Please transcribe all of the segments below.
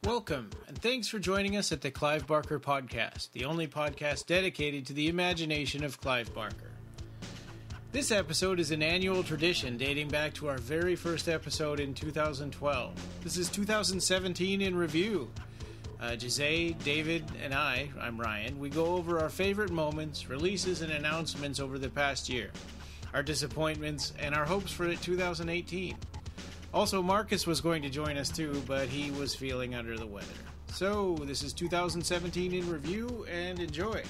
Welcome, and thanks for joining us at the Clive Barker Podcast, the only podcast dedicated to the imagination of Clive Barker. This episode is an annual tradition dating back to our very first episode in 2012. This is 2017 in review. Jose, David, and I'm Ryan, we go over our favorite moments, releases, and announcements over the past year, our disappointments, and our hopes for 2018. Also, Markus was going to join us too, but he was feeling under the weather. So, this is 2017 in review, and enjoy.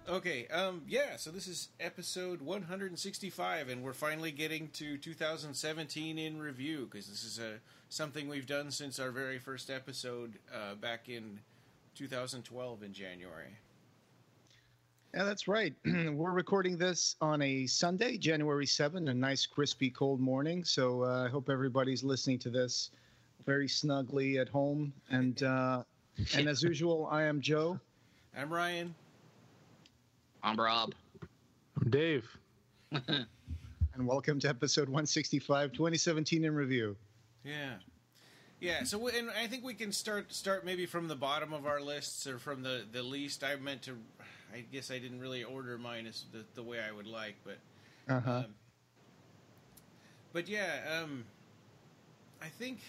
Okay, so this is episode 165, and we're finally getting to 2017 in review, because this is something we've done since our very first episode back in 2012 in January. Yeah, that's right. We're recording this on a Sunday, January 7th, a nice, crispy, cold morning, so I hope everybody's listening to this very snugly at home, and as usual, I am Joe. I'm Ryan. I'm Rob. I'm Dave. And welcome to episode 165, 2017 in review. Yeah. So, and I think we can start maybe from the bottom of our lists, or from the least. I guess I didn't really order mine as the way I would like, but I think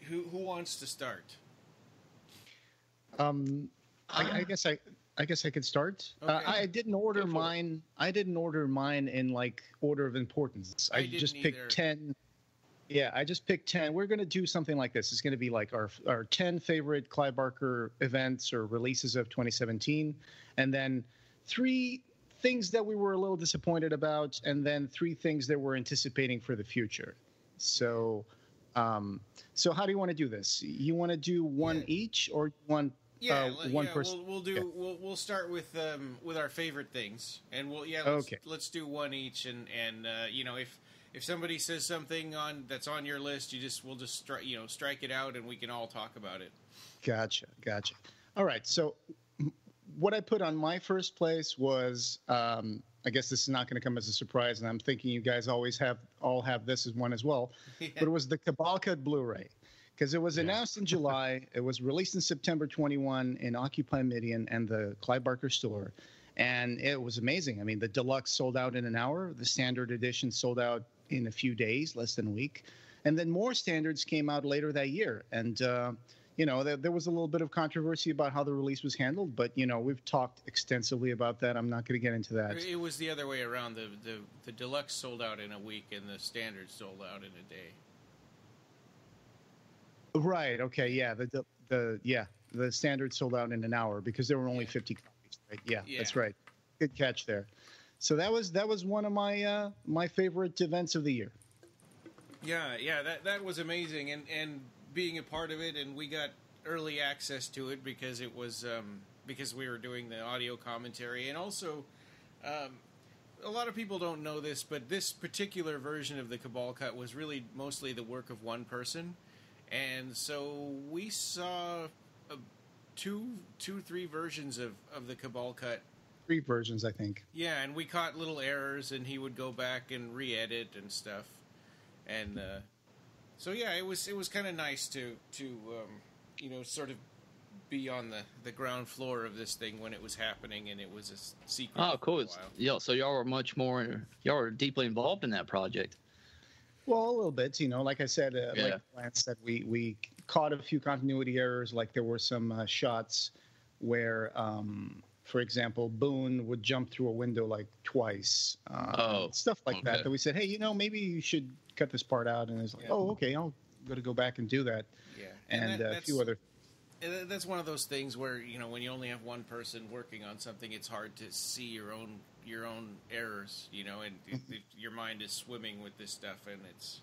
who wants to start? I guess I could start. Okay. I didn't order mine. I didn't order mine in order of importance. I just picked 10. Yeah, I just picked 10. We're going to do something like this. It's going to be like our 10 favorite Clive Barker events or releases of 2017, and then 3 things that we were a little disappointed about, and then 3 things that we're anticipating for the future. So how do you want to do this? You want to do one each, or one? One person. We'll start with our favorite things, and let's do one each, and if somebody says something that's on your list, we'll just strike it out, and we can all talk about it. Gotcha. All right. So what I put on my first place was, I guess this is not going to come as a surprise, and I'm thinking you guys all have this as one as well. Yeah. But it was the Cabal Cut Blu-ray. Because it was announced in July, it was released in September 21 in Occupy Midian and the Clive Barker store, and it was amazing. I mean, the deluxe sold out in an hour, the standard edition sold out in a few days, less than a week, and then more standards came out later that year. And there was a little bit of controversy about how the release was handled, but we've talked extensively about that. I'm not going to get into that. It was the other way around. The deluxe sold out in a week, and the standard sold out in a day. Right. Okay. Yeah. The standard sold out in an hour because there were only 50 copies. Right. Yeah. That's right. Good catch there. So that was one of my favorite events of the year. Yeah. That was amazing, and being a part of it, and we got early access to it because it was because we were doing the audio commentary, and also a lot of people don't know this, but this particular version of the Cabal Cut was really mostly the work of one person. And so we saw 3 versions of the Cabal Cut. 3 versions, I think. Yeah, and we caught little errors, and he would go back and re-edit and stuff. And it was kind of nice to sort of be on the ground floor of this thing when it was happening, and it was a secret. Oh, cool! Yeah, so y'all were deeply involved in that project. Well, a little bit, like I said, like Lance said, we caught a few continuity errors. Like there were some shots where, for example, Boone would jump through a window like twice, stuff like that. That we said, hey, maybe you should cut this part out. And it's like, okay, I'll go back and do that. Yeah, and a few other. That's one of those things where when you only have one person working on something, it's hard to see your own errors, and your mind is swimming with this stuff, and it's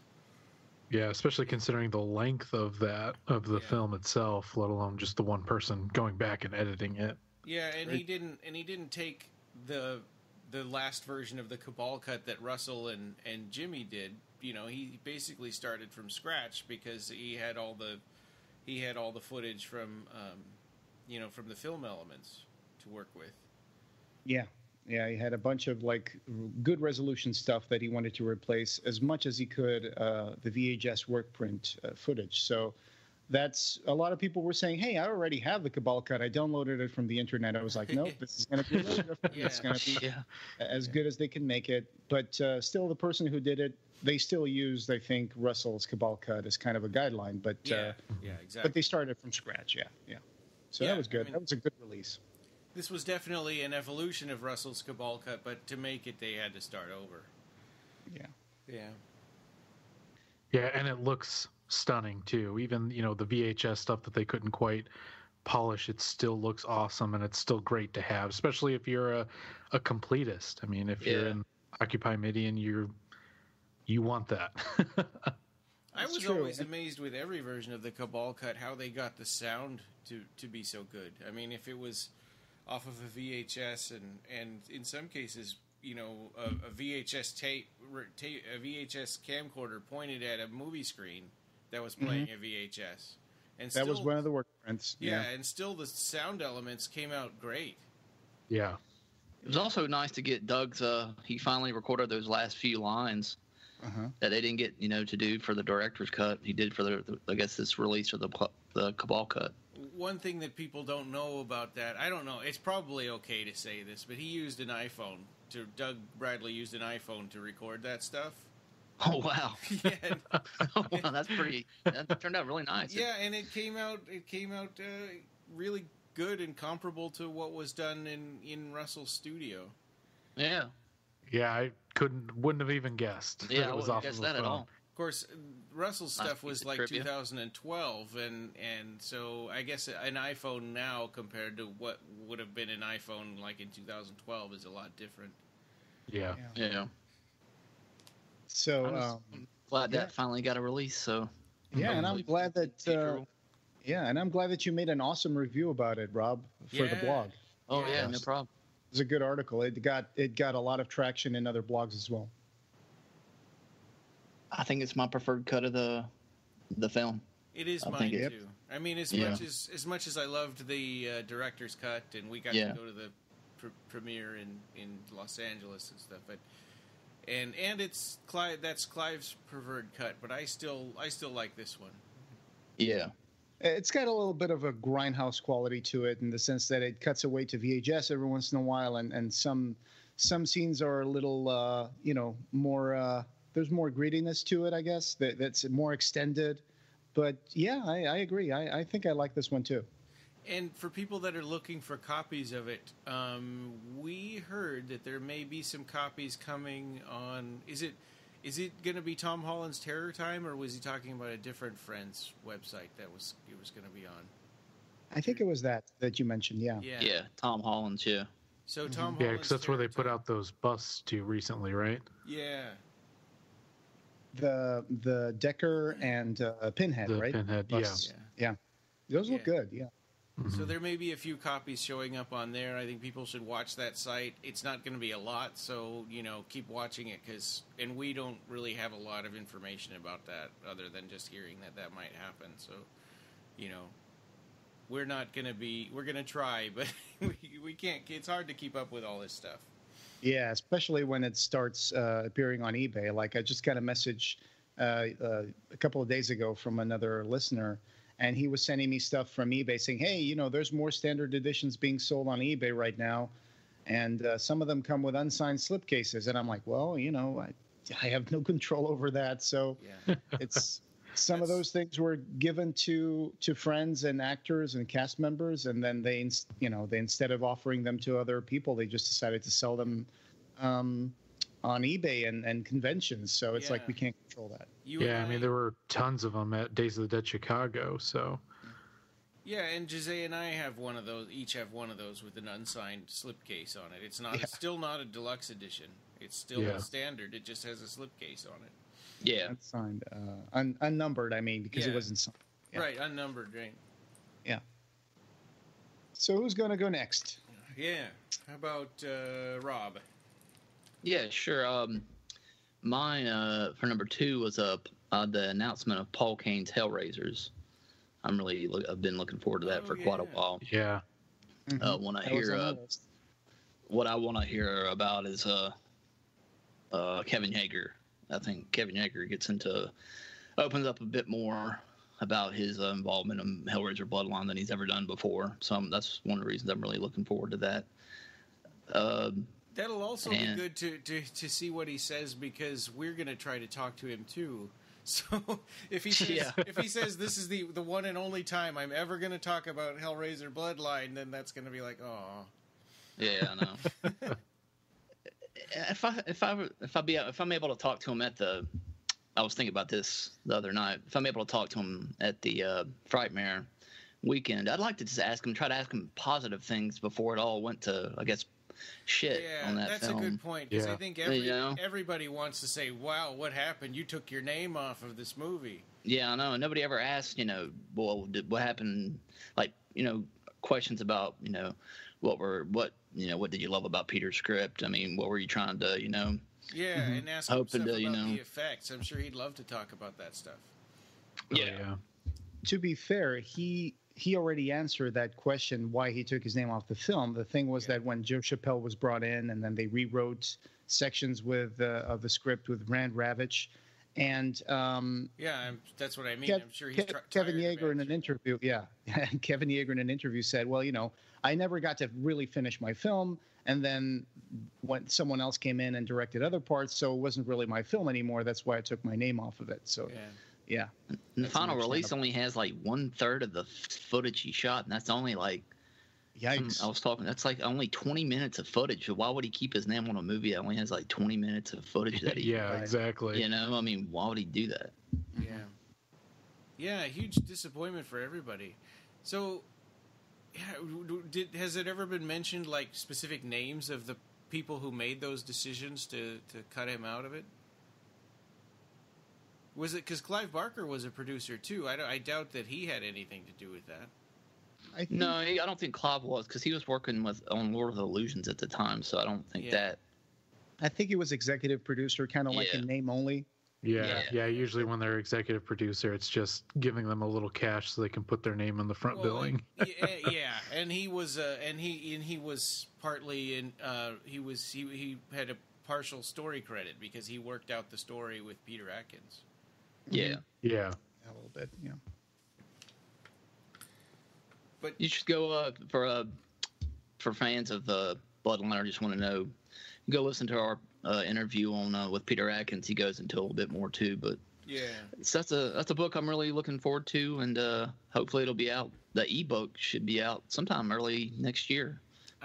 especially considering the length of the film itself, let alone just the one person going back and editing it. Yeah, and right? he didn't take the last version of the Cabal cut that Russell and Jimmy did. he basically started from scratch because he had all the footage from from the film elements to work with. Yeah. Yeah, he had a bunch of good resolution stuff that he wanted to replace as much as he could the VHS work print footage. So that's a lot of people were saying, "Hey, I already have the Cabal cut. I downloaded it from the internet." I was like, "Nope, this is going to be a little different. It's going to be as good as they can make it." But still, the person who did it, they still used, I think, Russell's Cabal cut as kind of a guideline. But exactly. But they started from scratch. Yeah. So that was good. That was a good release. This was definitely an evolution of Russell's Cabal cut, but to make it, they had to start over. Yeah, and it looks stunning too. Even the VHS stuff that they couldn't quite polish, it still looks awesome, and it's still great to have, especially if you're a completist. I mean, if you're in Occupy Midian, you want that. I was always amazed with every version of the Cabal cut how they got the sound to be so good. I mean, if it was off of a VHS and in some cases, a VHS a VHS camcorder pointed at a movie screen that was playing a VHS, and that was one of the work prints. Yeah, and still the sound elements came out great. Yeah, it was also nice to get Doug's. He finally recorded those last few lines that they didn't get to do for the director's cut. He did for this release of the Cabal cut. One thing that people don't know about that, I don't know, it's probably okay to say this, but he used an iPhone. Doug Bradley used an iPhone to record that stuff. Oh, wow. Wow, that turned out really nice. Yeah, and it came out really good and comparable to what was done in Russell's studio. Yeah. Yeah, I wouldn't have even guessed. Yeah, I wouldn't guess that at all. Of course, Russell's stuff was like trivia. 2012, and so I guess an iPhone now compared to what would have been an iPhone like in 2012 is a lot different. Yeah. So I'm glad that finally got a release. So and I'm glad that I'm glad that you made an awesome review about it, Rob, for the blog. Oh yeah, no problem. It was a good article. It got a lot of traction in other blogs as well. I think it's my preferred cut of the film. It is mine too. I mean, as much as I loved the director's cut, and we got to go to the premiere in Los Angeles and stuff, but and it's that's Clive's preferred cut, but I still like this one. Yeah. It's got a little bit of a grindhouse quality to it in the sense that it cuts away to VHS every once in a while, and some scenes are a little more. There's more grittiness to it, I guess. That's more extended. But yeah, I agree. I think I like this one too. And for people that are looking for copies of it, we heard that there may be some copies coming on. Is it going to be Tom Holland's Terror Time, or was he talking about a different friend's website that it was going to be on? I think it was that you mentioned. Yeah. Yeah, Tom Holland's. Yeah. So Tom. Yeah, because that's where they put out those busts too recently, right? Yeah. The Decker and Pinhead, right? Pinhead, yeah. Those look good, yeah. Mm-hmm. So there may be a few copies showing up on there. I think people should watch that site. It's not going to be a lot, so keep watching it and we don't really have a lot of information about that other than just hearing that might happen. So, we're not going to be. We're going to try, but we can't. It's hard to keep up with all this stuff. Yeah, especially when it starts appearing on eBay. Like I just got a message a couple of days ago from another listener, and he was sending me stuff from eBay saying, hey, there's more standard editions being sold on eBay right now, and some of them come with unsigned slipcases. And I'm like, well, I have no control over that. So it's some of those things were given to friends and actors and cast members, and then they instead of offering them to other people, they just decided to sell them on eBay and conventions. So it's like we can't control that. I mean, there were tons of them at Days of the Dead Chicago. So yeah, and Jose and I have one of those. Each have one of those with an unsigned slipcase on it. It's not. It's still not a deluxe edition. It's still a standard. It just has a slipcase on it. Yeah, unsigned, unnumbered. I mean, because it wasn't signed. Yeah. Right, unnumbered. Right. Yeah. So who's going to go next? Yeah. How about Rob? Yeah, sure. Mine for number 2 was the announcement of Paul Kane's Hellraisers. I've been looking forward to that for quite a while. Yeah. When I hear what I want to hear about is Kevin Yeager. I think Kevin Yeager opens up a bit more about his involvement in Hellraiser Bloodline than he's ever done before. So that's one of the reasons I'm really looking forward to that. That'll also be good to see what he says, because we're going to try to talk to him too. So if he says this is the one and only time I'm ever going to talk about Hellraiser Bloodline, then that's going to be like, oh. Yeah, I know. If I'm able to talk to him I was thinking about this the other night. If I'm able to talk to him at the Frightmare weekend, I'd like to just try to ask him positive things before it all went to, I guess, shit on that that's film. a good point, because I think everybody wants to say, wow, what happened? You took your name off of this movie. Yeah, I know. Nobody ever asked, well, what happened? Like, questions about, what did you love about Peter's script? I mean, what were you trying to, Yeah, and ask him stuff about the effects. I'm sure he'd love to talk about that stuff. Yeah. To be fair, he already answered that question, why he took his name off the film. The thing was that when Joe Chappelle was brought in, and then they rewrote sections of the script with Rand Ravitch, and that's what I mean. I'm sure he's Kevin Yeager in an interview. Yeah, Kevin Yeager in an interview said, "Well, I never got to really finish my film, and then when someone else came in and directed other parts, so it wasn't really my film anymore. That's why I took my name off of it." So. Yeah. And the final release only has like 1/3 of the footage he shot, and that's only like, yikes. That's like only 20 minutes of footage. So why would he keep his name on a movie that only has like 20 minutes of footage that he exactly. I mean, why would he do that? Yeah, huge disappointment for everybody. So has it ever been mentioned, like, specific names of the people who made those decisions to cut him out of it? Was it because Clive Barker was a producer too? I doubt that he had anything to do with that. I don't think Clive was, because he was working on Lord of the Illusions at the time, so I don't think that. I think he was executive producer, kind of like in name only. Yeah. Usually when they're executive producer, it's just giving them a little cash so they can put their name on the front billing. And he was he was partly in. He had a partial story credit because he worked out the story with Peter Atkins. Yeah. A little bit. Yeah. But you should go for fans of Bloodline. I just want to know. Go listen to our interview on with Peter Atkins. He goes into a little bit more too. But that's a book I'm really looking forward to, and hopefully it'll be out. The ebook should be out sometime early next year.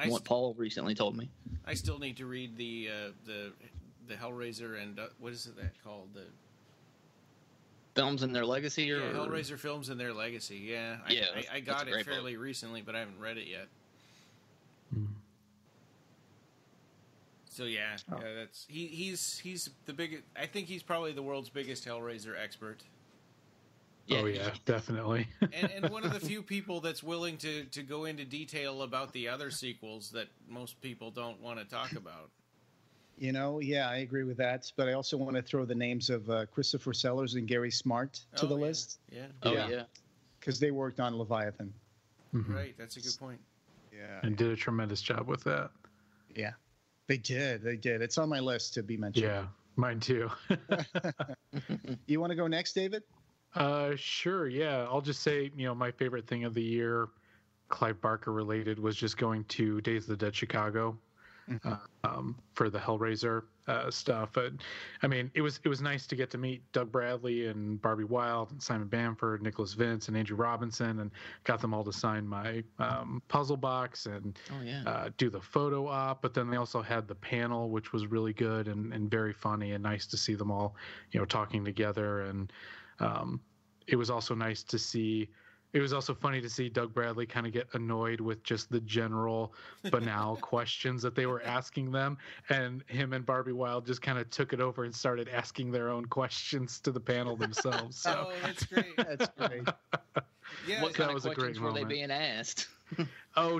What Paul recently told me. I still need to read the Hellraiser and what is that called? The Films and Their Legacy, Hellraiser Films and Their Legacy. Yeah, I got it fairly recently, but I haven't read it yet. So that's he's the biggest. I think he's probably the world's biggest Hellraiser expert. Oh yeah, definitely. and one of the few people that's willing to go into detail about the other sequels that most people don't want to talk about. I agree with that. But I also want to throw the names of Christopher Sellers and Gary Smart to the list. Yeah. Because they worked on Leviathan. Mm-hmm. Right, that's a good point. Yeah. And did a tremendous job with that. Yeah. They did. It's on my list to be mentioned. Yeah, mine too. You want to go next, David? Sure. Yeah. I'll just say, my favorite thing of the year, Clive Barker related, was just going to Days of the Dead Chicago. For the Hellraiser stuff. I mean, it was nice to get to meet Doug Bradley and Barbie Wilde and Simon Bamford, Nicholas Vince and Andrew Robinson, and got them all to sign my puzzle box and do the photo op. But then they also had the panel, which was really good and very funny and nice to see them all, talking together. And it was also nice to see. It was also funny to see Doug Bradley kind of get annoyed with just the general banal questions that they were asking them. And him and Barbie Wilde just kind of took it over and started asking their own questions to the panel themselves. So. Oh, that's great. That's great. Yeah, what kind of questions were they being asked?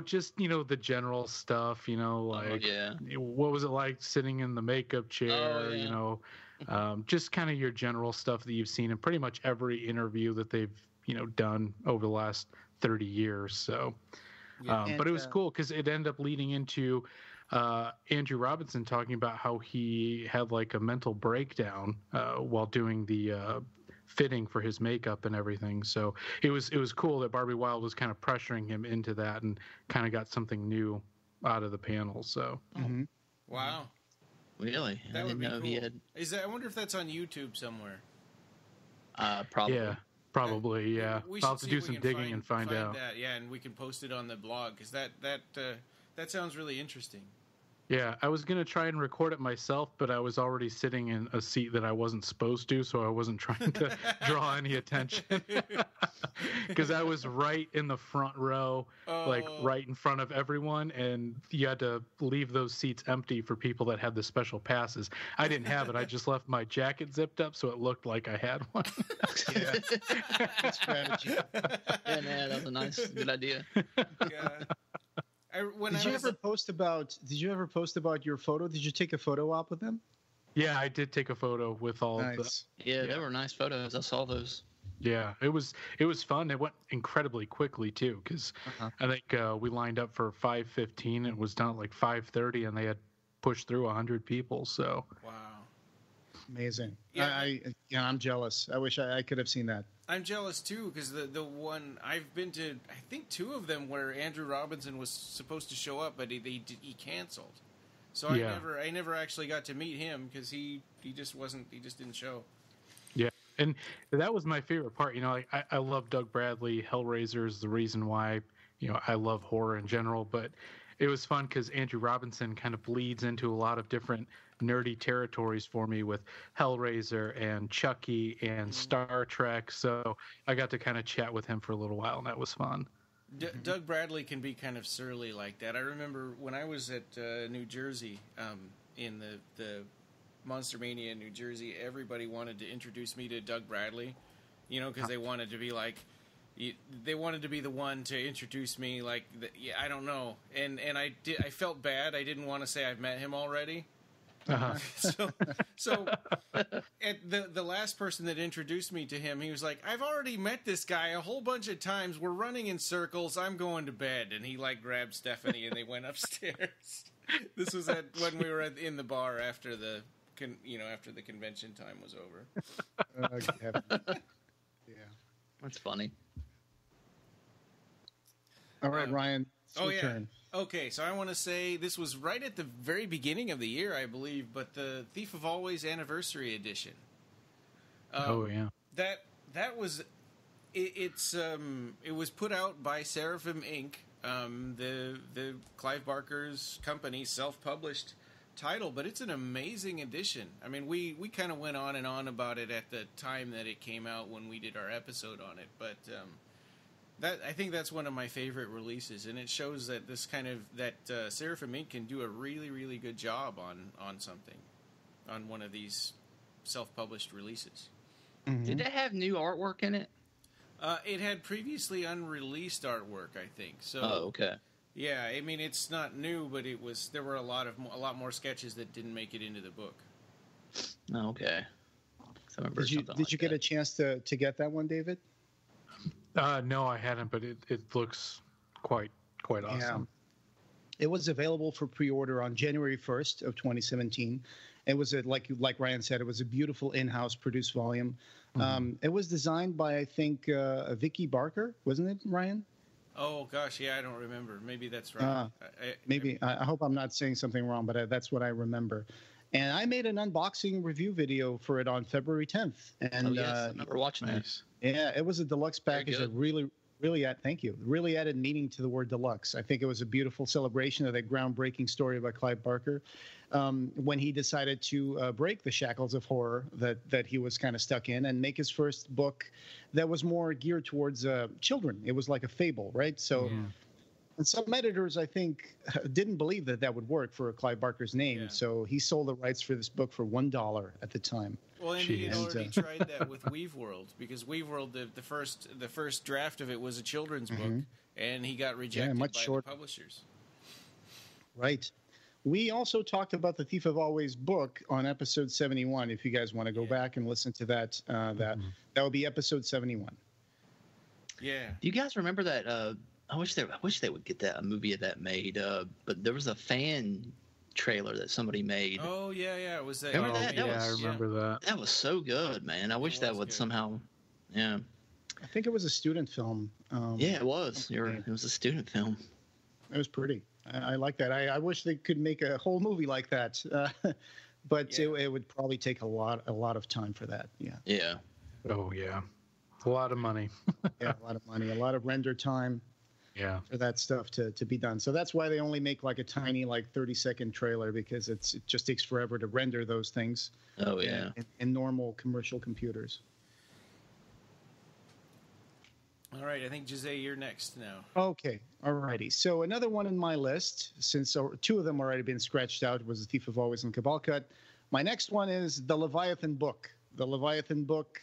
Just, the general stuff, what was it like sitting in the makeup chair, just kind of your general stuff that you've seen in pretty much every interview that they've done over the last 30 years. So, but it was cool because it ended up leading into Andrew Robinson talking about how he had like a mental breakdown while doing the fitting for his makeup and everything. So it was cool that Barbie Wilde was kind of pressuring him into that and kind of got something new out of the panel. So wow, really? That I didn't know cool. he had. I wonder if that's on YouTube somewhere. Probably. Yeah, probably. Yeah, I'll have to do some digging and find out. That. Yeah, and we can post it on the blog because that sounds really interesting. Yeah, I was going to try and record it myself, but I was already sitting in a seat that I wasn't supposed to, so I wasn't trying to draw any attention. Because I was right in the front row, like right in front of everyone, and you had to leave those seats empty for people that had the special passes. I didn't have it. I just left my jacket zipped up so it looked like I had one. Yeah. Good strategy. Yeah, that was a good idea. Yeah. Did you ever post about your photo? Did you take a photo op with them? Yeah, I did take a photo with all of the. Yeah, they were nice photos. I saw those. Yeah, it was fun. It went incredibly quickly too, because I think we lined up for 5:15. It was done at like 5:30, and they had pushed through 100 people. So wow, amazing. Yeah, I'm jealous. I wish I could have seen that. I'm jealous too because the one I've been to, I think 2 of them where Andrew Robinson was supposed to show up, but he canceled. So I never actually got to meet him because he just didn't show. Yeah, and that was my favorite part. I love Doug Bradley. Hellraiser is the reason why I love horror in general, but it was fun because Andrew Robinson kind of bleeds into a lot of different nerdy territories for me with Hellraiser and Chucky and Star Trek. So I got to kind of chat with him for a little while, and that was fun. Doug Bradley can be kind of surly like that. I remember when I was at New Jersey, in the Monster Mania in New Jersey, everybody wanted to introduce me to Doug Bradley, because they wanted to be like, they wanted to be the one to introduce me, like, I don't know. And I felt bad. I didn't want to say I've met him already. So at the last person that introduced me to him, he was like, I've already met this guy a whole bunch of times. We're running in circles. I'm going to bed. And he like grabbed Stephanie and they went upstairs. This was when we were in the bar after the convention time was over. Yeah, that's funny. All right, Ryan. It's your turn. Okay, so I want to say this was right at the very beginning of the year, I believe, but the Thief of Always Anniversary Edition. That was it was put out by Seraphim Inc., the Clive Barker's company, self-published title, but it's an amazing edition. I mean, we kind of went on and on about it at the time that it came out when we did our episode on it, but I think that's one of my favorite releases, and it shows that Seraphim Inc. can do a really, really good job on something, on one of these self-published releases. Mm-hmm. Did it have new artwork in it? It had previously unreleased artwork, I think. So, okay. Yeah, I mean it's not new, but there were a lot more sketches that didn't make it into the book. Oh, okay. Did you get a chance to get that one, David? No, I hadn't, but it looks quite awesome. Yeah. It was available for pre-order on January 1st of 2017. It was like Ryan said, it was a beautiful in-house produced volume. Mm-hmm. It was designed by, I think, Vicky Barker, wasn't it, Ryan? Oh gosh, yeah, I don't remember. Maybe that's right. I hope I'm not saying something wrong, but that's what I remember. And I made an unboxing review video for it on February 10th. And I remember watching this. Yeah, it was a deluxe package that really added meaning to the word deluxe. I think it was a beautiful celebration of that groundbreaking story by Clive Barker when he decided to break the shackles of horror that he was kind of stuck in and make his first book that was more geared towards children. It was like a fable, right? So. Yeah. And some editors, I think, didn't believe that would work for Clive Barker's name, so he sold the rights for this book for $1 at the time. Well, and he had already tried that with Weave World, because Weave World, the first draft of it was a children's book, and he got rejected by the publishers. Right. We also talked about the Thief of Always book on episode 71. If you guys want to go back and listen to that, that would be episode 71. Yeah. Do you guys remember that? I wish they would get a movie of that made. But there was a fan trailer that somebody made. Oh yeah, it was that. Remember that? I remember that. That was so good, man. I wish that would somehow. Yeah. I think it was a student film. Yeah, it was. It was a student film. It was pretty. I like that. I wish they could make a whole movie like that, but it would probably take a lot of time for that. Yeah. Yeah. Oh yeah, a lot of money. Yeah, a lot of money, a lot of render time. Yeah. For that stuff to be done. So that's why they only make like a tiny 30-second trailer, because it just takes forever to render those things. Oh yeah. In normal commercial computers. All right, I think Jose, you're next now. Okay, all righty. So another one in my list, since two of them already been scratched out, was The Thief of Always and Cabal Cut. My next one is the Leviathan book. The Leviathan book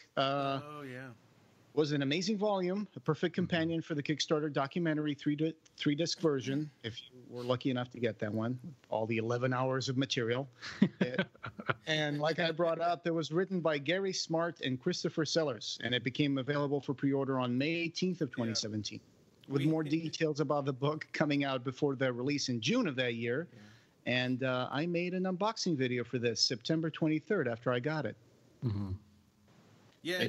was an amazing volume, a perfect companion for the Kickstarter documentary three-disc version, if you were lucky enough to get that one, all the 11 hours of material. And like I brought up, it was written by Gary Smart and Christopher Sellers, and it became available for pre-order on May 18th of 2017, with more details about the book coming out before the release in June of that year. Yeah. And I made an unboxing video for this September 23rd after I got it. Mm-hmm. Yeah,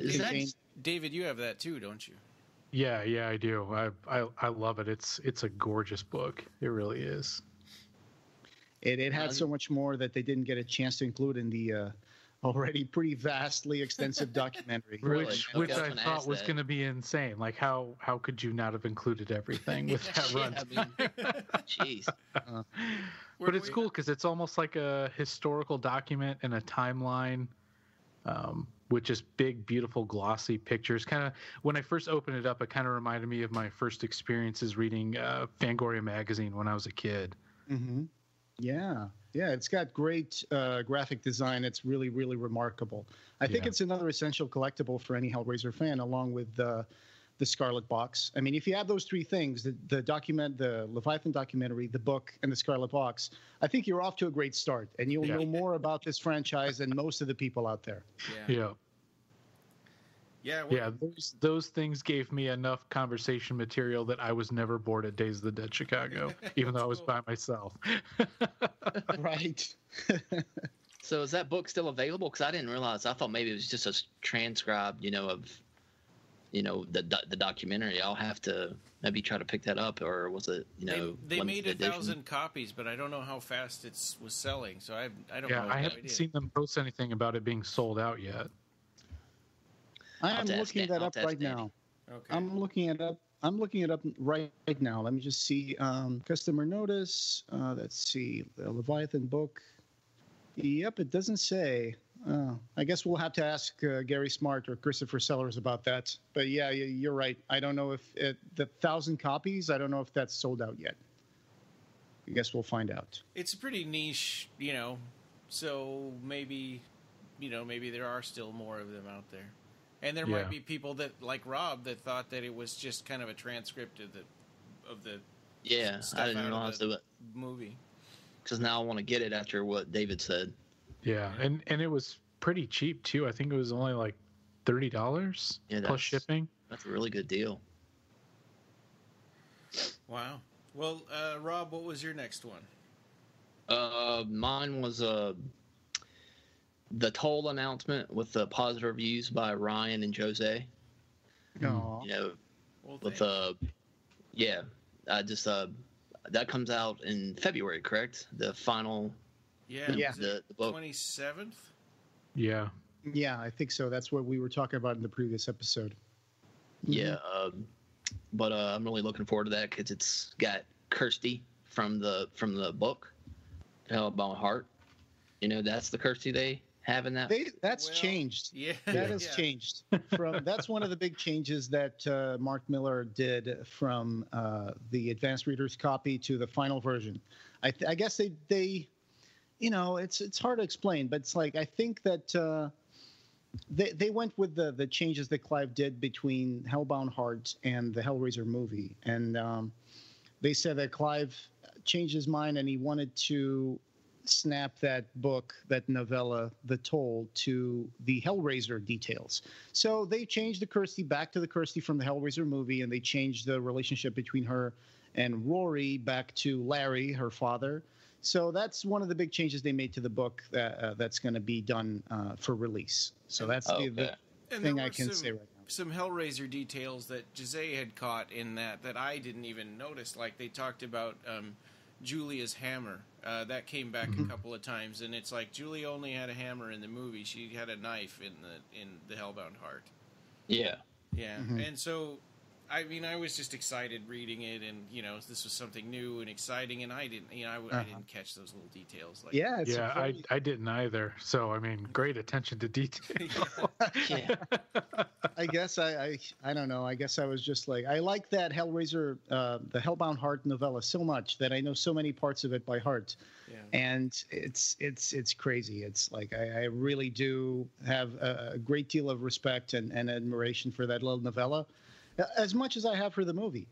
David, you have that too, don't you? Yeah, I do. I love it. It's a gorgeous book. It really is. It had so much more that they didn't get a chance to include in the already pretty vastly extensive documentary. Which I thought was going to be insane. Like, how could you not have included everything with that run? Jeez. But it's cool because it's almost like a historical document and a timeline. With just big, beautiful, glossy pictures. Kind of, when I first opened it up, it kind of reminded me of my first experiences reading Fangoria magazine when I was a kid. Mm-hmm. Yeah, it's got great graphic design. It's really, really remarkable. I think it's another essential collectible for any Hellraiser fan, along with the Scarlet Box. I mean, if you have those three things, the Leviathan documentary, the book, and the Scarlet Box, I think you're off to a great start, and you'll know more about this franchise than most of the people out there. Yeah. Those things gave me enough conversation material that I was never bored at Days of the Dead Chicago, even though I was by myself. Right. So is that book still available? Because I didn't realize. I thought maybe it was just a transcribed, of the documentary. I'll have to maybe try to pick that up, or was it they made 1,000 copies, but I don't know how fast it was selling, so I don't know. I haven't seen them post anything about it being sold out yet. I am looking that up right now. Okay. I'm looking it up right now. Let me just see. Customer notice. Let's see. The Leviathan book. Yep, it doesn't say. I guess we'll have to ask Gary Smart or Christopher Sellers about that. But yeah, you're right. I don't know if the 1,000 copies, I don't know if that's sold out yet. I guess we'll find out. It's pretty niche, so maybe there are still more of them out there. And there might be people that, like Rob, that thought that it was just kind of a transcript of the I didn't realize the movie. Because now I want to get it after what David said. Yeah, and it was pretty cheap too. I think it was only like $30 plus shipping. That's a really good deal. Wow. Well, Rob, what was your next one? Mine was the Toll announcement with the positive reviews by Ryan and Jose. Aww. That comes out in February, correct? The final. The book. 27th. Yeah, I think so. That's what we were talking about in the previous episode. Yeah, but I'm really looking forward to that because it's got Kirsty from the book, Hellbound Heart. That's the Kirsty they have in that. That's changed. Yeah, that has changed. That's one of the big changes that Mark Miller did from the advanced reader's copy to the final version. I guess they it's hard to explain, but it's like I think that they went with the changes that Clive did between Hellbound Heart and the Hellraiser movie, and they said that Clive changed his mind, and he wanted to snap that book, that novella, The Toll, to the Hellraiser details. So they changed the Kirsty back to the Kirsty from the Hellraiser movie, and they changed the relationship between her and Rory back to Larry, her father. So that's one of the big changes they made to the book that's going to be done for release. So that's the thing I can say right now. Some Hellraiser details that Jose had caught in that I didn't even notice. Like they talked about Julia's hammer. That came back a couple of times, and it's like Julia only had a hammer in the movie. She had a knife in the Hellbound Heart. Yeah. Yeah. And so, I mean, I was just excited reading it, and this was something new and exciting, and I didn't catch those little details. Like I didn't either. So I mean, great attention to detail. Yeah. I guess I don't know. I guess I was just like, I like that Hellraiser, the Hellbound Heart novella so much that I know so many parts of it by heart. Yeah. And it's crazy. It's like I really do have a great deal of respect and admiration for that little novella, as much as I have for the movie.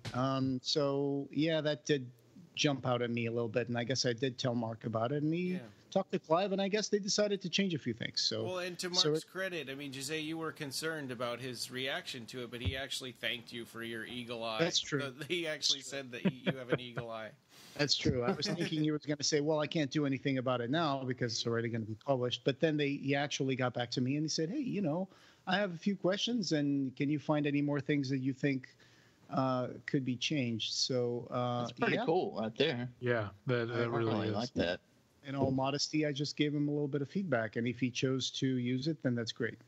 So yeah, that did jump out at me a little bit, and I guess I did tell Mark about it, and he talked to Clive, and I guess they decided to change a few things. So well, and to Mark's credit, I mean, Jose, you were concerned about his reaction to it, but he actually thanked you for your eagle eye. That's true. He actually said that you have an eagle eye. That's true. I was thinking you were going to say, well, I can't do anything about it now because it's already going to be published. But then he actually got back to me and he said, hey, I have a few questions, and can you find any more things that you think could be changed? So that's pretty cool right there. Yeah, that really is. Like that. In all modesty, I just gave him a little bit of feedback, and if he chose to use it, then that's great.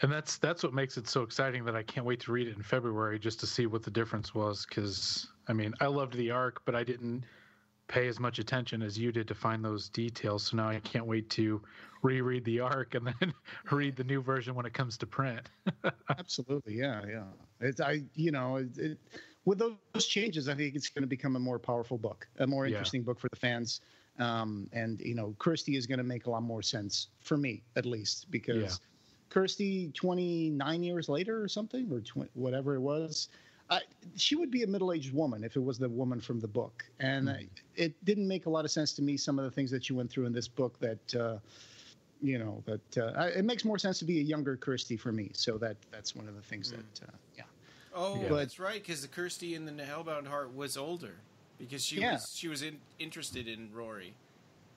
And that's what makes it so exciting that I can't wait to read it in February just to see what the difference was. Because I mean, I loved the arc, but I didn't pay as much attention as you did to find those details. So now I can't wait to reread the arc and then read the new version when it comes to print. Absolutely, yeah. With those changes, I think it's going to become a more powerful book, a more interesting book for the fans. And Kirsty is going to make a lot more sense for me, at least, because Kirsty, 29 years later or something, or whatever it was, she would be a middle-aged woman if it was the woman from the book. And it didn't make a lot of sense to me, some of the things that she went through in this book that, it makes more sense to be a younger Kirsty for me. So that's one of the things that, that's right, because the Kirsty in the Hellbound Heart was older. Because she was interested in Rory.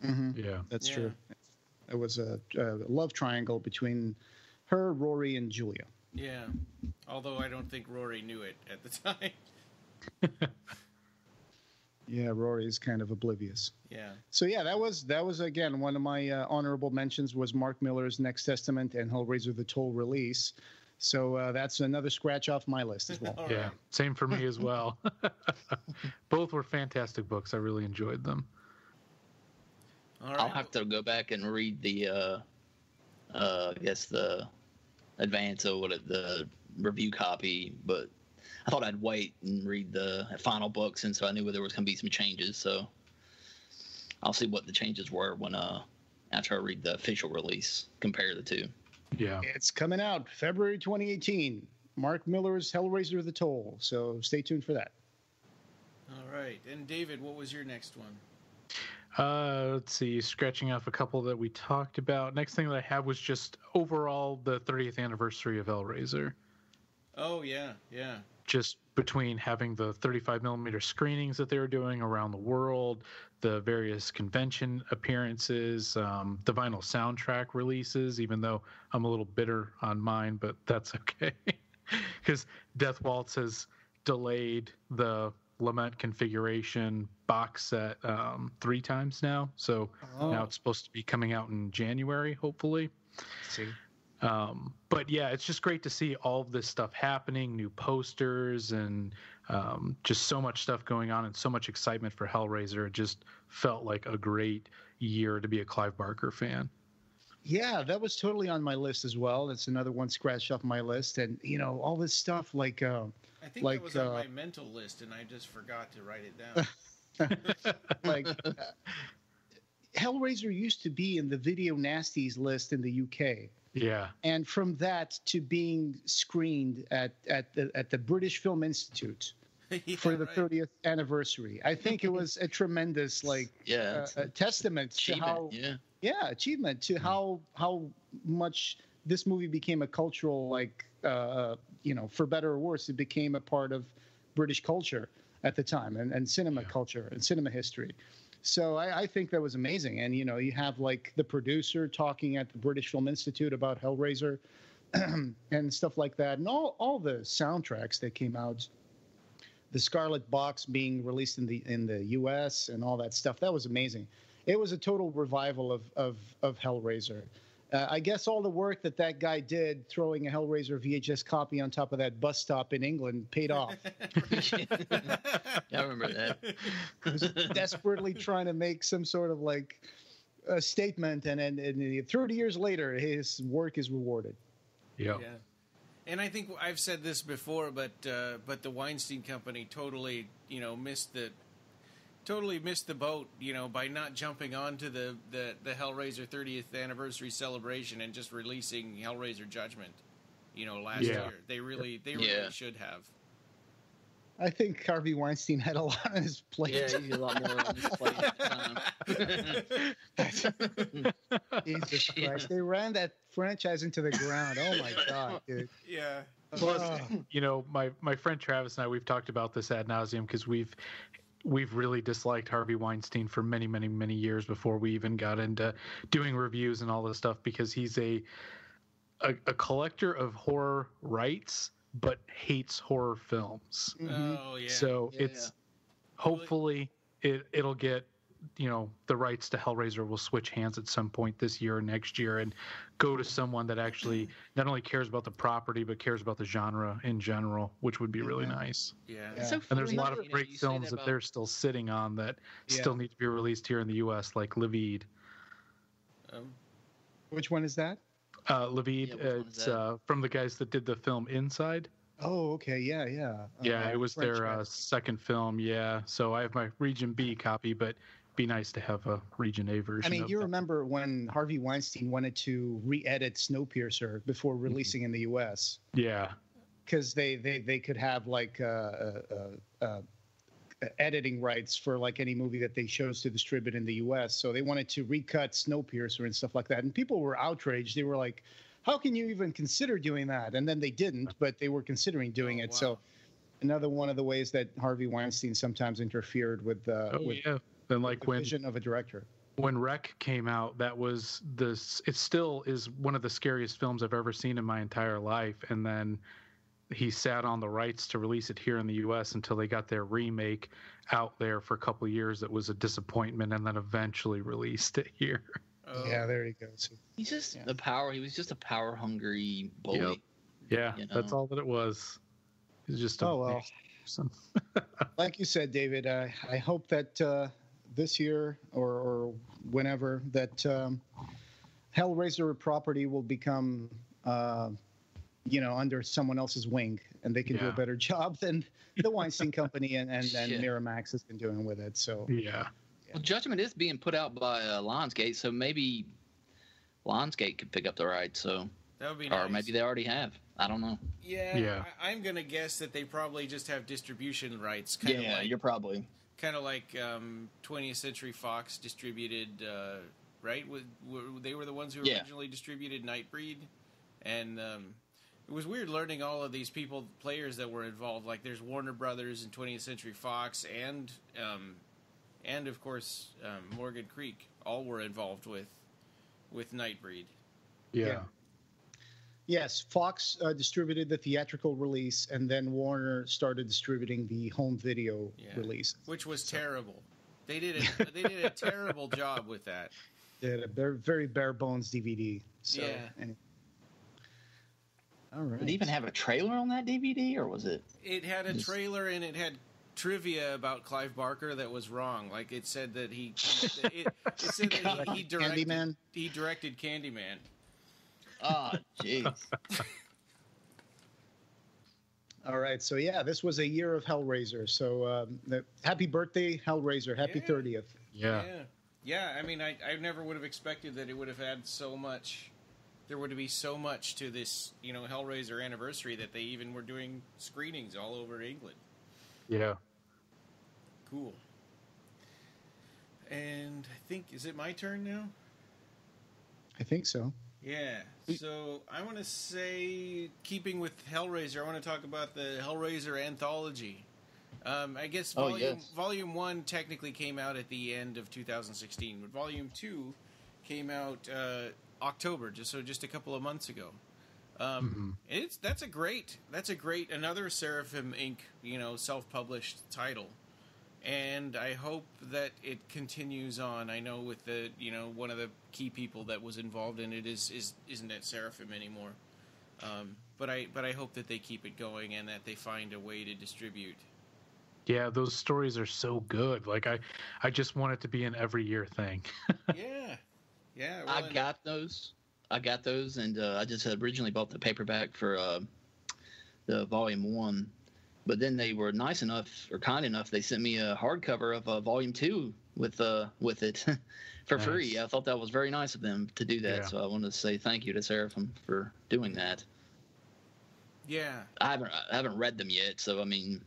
Mm-hmm. Yeah, that's true. It was a love triangle between her, Rory, and Julia. Yeah, although I don't think Rory knew it at the time. Yeah, Rory is kind of oblivious. Yeah. So yeah, that was again one of my honorable mentions was Mark Millar's Next Testament and Hellraiser: The Toll release. So that's another scratch off my list as well. Yeah, right. Same for me as well. Both were fantastic books. I really enjoyed them. All right. I'll have to go back and read the, I guess the advance or the review copy, but I thought I'd wait and read the final book since I knew there was going to be some changes. So I'll see what the changes were when after I read the official release, compare the two. Yeah, it's coming out February 2018. Mark Millar's Hellraiser: The Toll. So stay tuned for that. All right. And David, what was your next one? Let's see. Scratching off a couple that we talked about. Next thing that I have was just overall the 30th anniversary of Hellraiser. Oh, yeah. Just between having the 35mm screenings that they were doing around the world, the various convention appearances, the vinyl soundtrack releases, even though I'm a little bitter on mine, but that's okay. Because Death Waltz has delayed the Lament Configuration box set 3 times now. So now it's supposed to be coming out in January, hopefully. See. But yeah, it's just great to see all of this stuff happening, new posters and just so much stuff going on and so much excitement for Hellraiser. It just felt like a great year to be a Clive Barker fan. Yeah, that was totally on my list as well. That's another one scratched off my list. And, all this stuff like... I think that was on my mental list and I just forgot to write it down. Hellraiser used to be in the Video Nasties list in the UK. Yeah. And from that to being screened at the British Film Institute for the 30th anniversary. I think it was a tremendous testament to how achievement to how much this movie became a cultural for better or worse, it became a part of British culture at the time and cinema culture and cinema history. So I think that was amazing. And, you have like the producer talking at the British Film Institute about Hellraiser and stuff like that. And all the soundtracks that came out, the Scarlet Box being released in the US and all that stuff. That was amazing. It was a total revival of Hellraiser. I guess all the work that guy did throwing a Hellraiser VHS copy on top of that bus stop in England paid off. I remember that. He was desperately trying to make some sort of like a statement, and 30 years later, his work is rewarded. Yeah. And I think I've said this before, but the Weinstein Company totally missed the boat, by not jumping onto the Hellraiser 30th anniversary celebration and just releasing Hellraiser Judgment, last year. They really should have. I think Harvey Weinstein had a lot on his plate. Yeah, he had a lot more on his plate at the time. Jesus Christ. They ran that franchise into the ground. Oh, my God, dude. Yeah. Plus, my friend Travis and I, we've talked about this ad nauseum because we've really disliked Harvey Weinstein for many, many, many years before we even got into doing reviews and all this stuff, because he's a collector of horror rights but hates horror films. Mm-hmm. Oh yeah. So it's hopefully it'll get the rights to Hellraiser will switch hands at some point this year or next year and go to someone that actually not only cares about the property but cares about the genre in general, which would be really nice. Yeah. So and there's a lot of great films that they're still sitting on that still need to be released here in the U.S., like Livid. Which one is that? Livid. It's from the guys that did the film Inside. Oh, okay. Yeah. Yeah, it was their second film. Yeah. So I have my Region B copy, but be nice to have a Region A version. I mean, you remember when Harvey Weinstein wanted to re-edit Snowpiercer before releasing in the U.S.? Yeah. Because they could have like editing rights for like any movie that they chose to distribute in the U.S. So they wanted to recut Snowpiercer and stuff like that. And people were outraged. They were like, how can you even consider doing that? And then they didn't, but they were considering doing it. Wow. So another one of the ways that Harvey Weinstein sometimes interfered with then like the vision of a director. When Wreck came out, that was it still is one of the scariest films I've ever seen in my entire life. And then he sat on the rights to release it here in the U.S. until they got their remake out there for a couple of years. That was a disappointment, and then eventually released it here. Oh. Yeah, there you go. So, he's just He was just a power-hungry bully. Yep. Yeah, that's all that it was. He's just a person. Like you said, David, I hope that this year or whenever that Hellraiser property will become under someone else's wing, and they can do a better job than the Weinstein Company and Miramax has been doing with it. So well, Judgment is being put out by Lionsgate, so maybe Lionsgate could pick up the rights. So that would be nice. Or maybe they already have. I don't know. Yeah. I'm gonna guess that they probably just have distribution rights. You're probably kind of like 20th Century Fox distributed, right? They were the ones who originally distributed Nightbreed, and it was weird learning all of these players that were involved. Like there's Warner Brothers and 20th Century Fox, and of course Morgan Creek, all were involved with Nightbreed. Yeah. Yes, Fox distributed the theatrical release, and then Warner started distributing the home video release, which was terrible. They did a terrible job with that. They had a very bare bones DVD. So, anyway. All right. Did it even have a trailer on that DVD, or was it? It had a trailer, and it had trivia about Clive Barker that was wrong. Like it said that he directed Candyman. Oh, jeez. All right, so this was a year of Hellraiser. So happy birthday, Hellraiser! Happy 30th. Yeah. I mean, I never would have expected that it would have had so much. There would be so much to this, Hellraiser anniversary that they even were doing screenings all over England. Yeah. Cool. And I think, is it my turn now? I think so. Yeah. So I want to say, keeping with Hellraiser, I want to talk about the Hellraiser Anthology. I guess Volume 1 technically came out at the end of 2016, but Volume 2 came out October, just a couple of months ago. That's a great another Seraphim Inc. Self-published title, and I hope that it continues on. I know with the one of the key people that was involved in it isn't at Seraphim anymore, but I hope that they keep it going and that they find a way to distribute. Yeah, those stories are so good. Like I just want it to be an every year thing. Yeah. Well, I got those, and I just had originally bought the paperback for the Volume 1, but then they were nice enough or kind enough. They sent me a hardcover of Volume 2 with it for free. I thought that was very nice of them to do that. Yeah. So I wanted to say thank you to Seraphim for doing that. Yeah, I haven't read them yet, so I mean,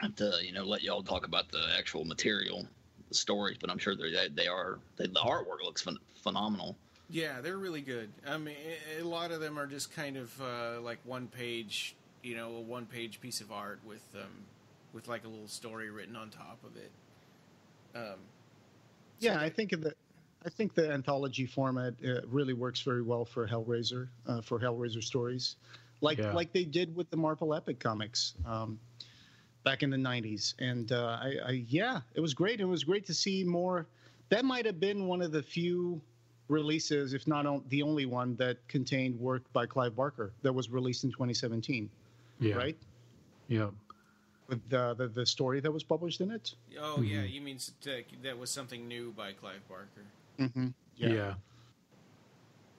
I have to let y'all talk about the actual material, the stories, but I'm sure the artwork looks phenomenal. Yeah, they're really good. I mean, a lot of them are just kind of like one page, a one-page piece of art with like a little story written on top of it. I think the anthology format really works very well for Hellraiser stories, like they did with the Marvel Epic comics back in the 90s. And it was great. It was great to see more. That might have been one of the few releases, if not the only one, that contained work by Clive Barker that was released in 2017. Yeah. Right? Yeah. With the story that was published in it? Oh, yeah. You mean that was something new by Clive Barker? Mm-hmm. Yeah.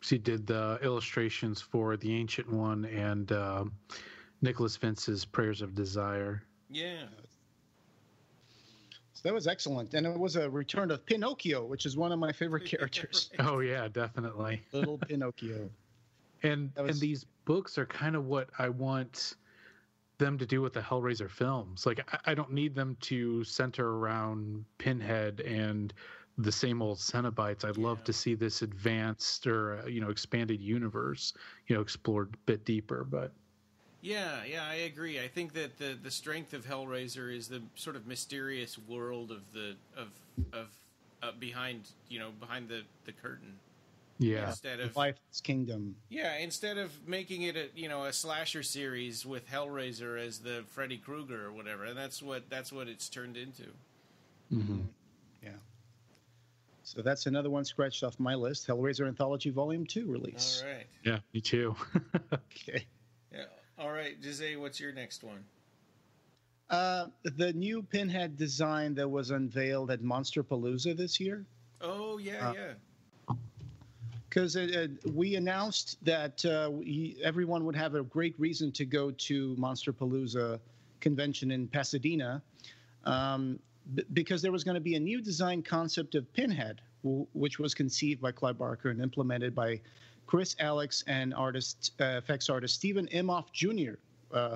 She did the illustrations for The Ancient One and Nicholas Vince's Prayers of Desire. Yeah. So that was excellent. And it was a return of Pinocchio, which is one of my favorite characters. Right. Oh, yeah, definitely. Little Pinocchio. And these books are kind of what I want them to do with the Hellraiser films. Like, I don't need them to center around Pinhead and the same old Cenobites. I'd love to see this advanced or, expanded universe, explored a bit deeper, but... Yeah, I agree. I think that the strength of Hellraiser is the sort of mysterious world of behind the curtain. Yeah, instead of Life's Kingdom. Yeah, instead of making it a slasher series with Hellraiser as the Freddy Krueger or whatever, and that's what it's turned into. Mm-hmm. Yeah. So that's another one scratched off my list. Hellraiser Anthology Volume 2 release. All right. Yeah, me too. Okay. Yeah. All right, Jose, what's your next one? The new Pinhead design that was unveiled at Monsterpalooza this year. Oh, yeah. Because we announced that everyone would have a great reason to go to Monsterpalooza convention in Pasadena, because there was going to be a new design concept of Pinhead, which was conceived by Clive Barker and implemented by Chris Alex and effects artist Stephen Imhoff Jr.,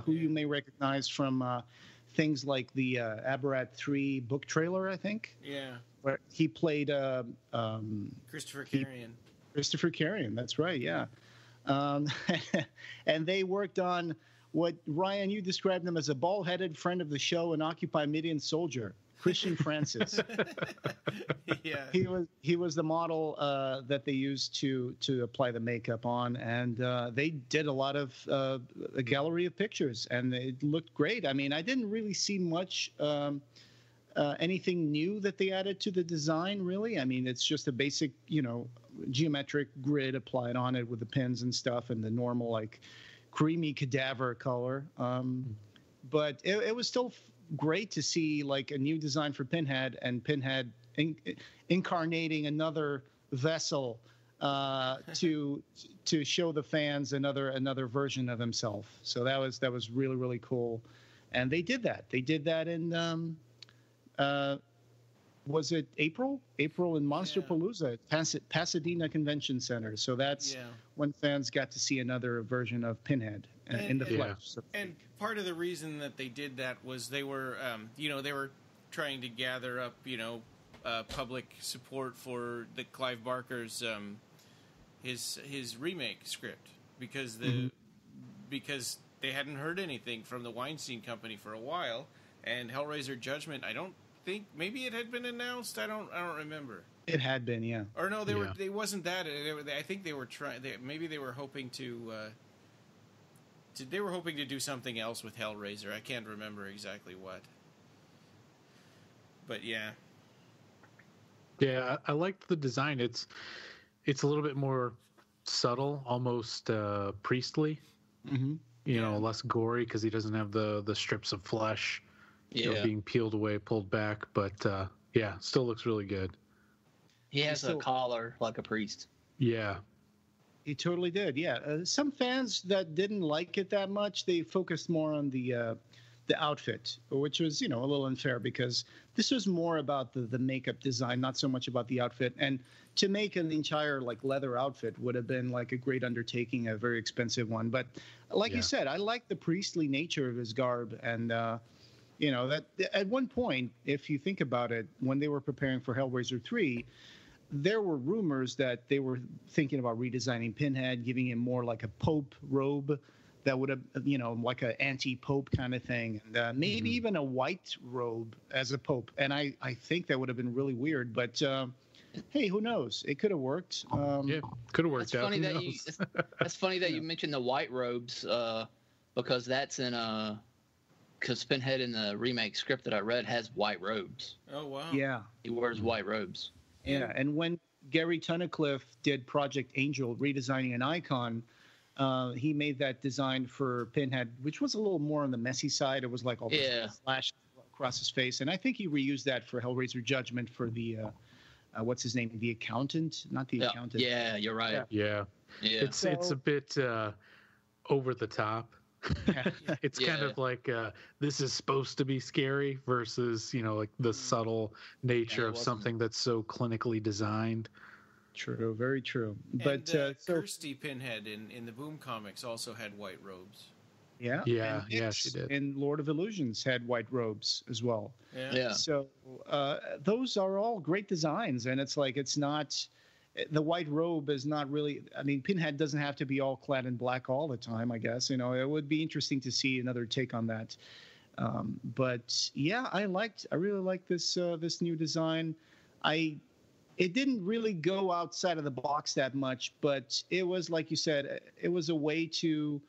who you may recognize from things like the Aberrat 3 book trailer, I think. Yeah. Where he played Christopher Carrion. Christopher Carrion, that's right, yeah. And they worked on what, Ryan, you described him as a bald-headed friend of the show and Occupy Midian soldier, Christian Francis. Yeah. He was the model that they used to apply the makeup on, and they did a lot of a gallery of pictures, and it looked great. I mean, I didn't really see much anything new that they added to the design, really. I mean, it's just a basic, geometric grid applied on it with the pins and stuff and the normal, like, creamy cadaver color. But it was still great to see, like, a new design for Pinhead, and Pinhead incarnating another vessel to show the fans another version of himself. So that was really, really cool. And they did that. They did that in was it April in Monsterpalooza at Pasadena Convention Center. So that's when fans got to see another version of Pinhead. in the flesh. So and part of the reason that they did that was they were, they were trying to gather up, public support for the Clive Barker's his remake script because because they hadn't heard anything from the Weinstein Company for a while, and Hellraiser Judgment, I don't think maybe it had been announced. I don't remember. It had been, yeah. Or no, they wasn't that. I think they were trying. Maybe they were hoping to. They were hoping to do something else with Hellraiser. I can't remember exactly what. But yeah. Yeah, I liked the design. It's a little bit more subtle, almost priestly. Mm-hmm. Less gory because he doesn't have the strips of flesh being peeled away, pulled back. But still looks really good. He has a collar like a priest. Yeah. He totally did, yeah. Some fans that didn't like it that much, they focused more on the outfit, which was, a little unfair because this was more about the makeup design, not so much about the outfit. And to make an entire leather outfit would have been a great undertaking, a very expensive one. But like you said, I like the priestly nature of his garb. And, that at one point, if you think about it, when they were preparing for Hellraiser 3, there were rumors that they were thinking about redesigning Pinhead, giving him more like a Pope robe that would have, like an anti-Pope kind of thing. And maybe even a white robe as a Pope. And I think that would have been really weird. But, hey, who knows? It could have worked. Could have worked out. That's funny that you mentioned the white robes because that's in because Pinhead in the remake script that I read has white robes. Oh, wow. Yeah. He wears white robes. Yeah, and when Gary Tunnicliffe did Project Angel, redesigning an icon, he made that design for Pinhead, which was a little more on the messy side. It was like all the slash across his face. And I think he reused that for Hellraiser Judgment for the, what's his name? The accountant? Not the accountant. Yeah, you're right. Yeah. It's a bit over the top. It's kind of like this is supposed to be scary versus the subtle nature of something that's so clinically designed. True, very true. But Kirsty Pinhead in the Boom comics also had white robes. Yeah, she did. And Lord of Illusions had white robes as well. Yeah. So those are all great designs, and it's not. The white robe is not really. I mean, Pinhead doesn't have to be all clad in black all the time. I guess it would be interesting to see another take on that. But yeah, I really liked this new design. It didn't really go outside of the box that much, but it was like you said, it was a way to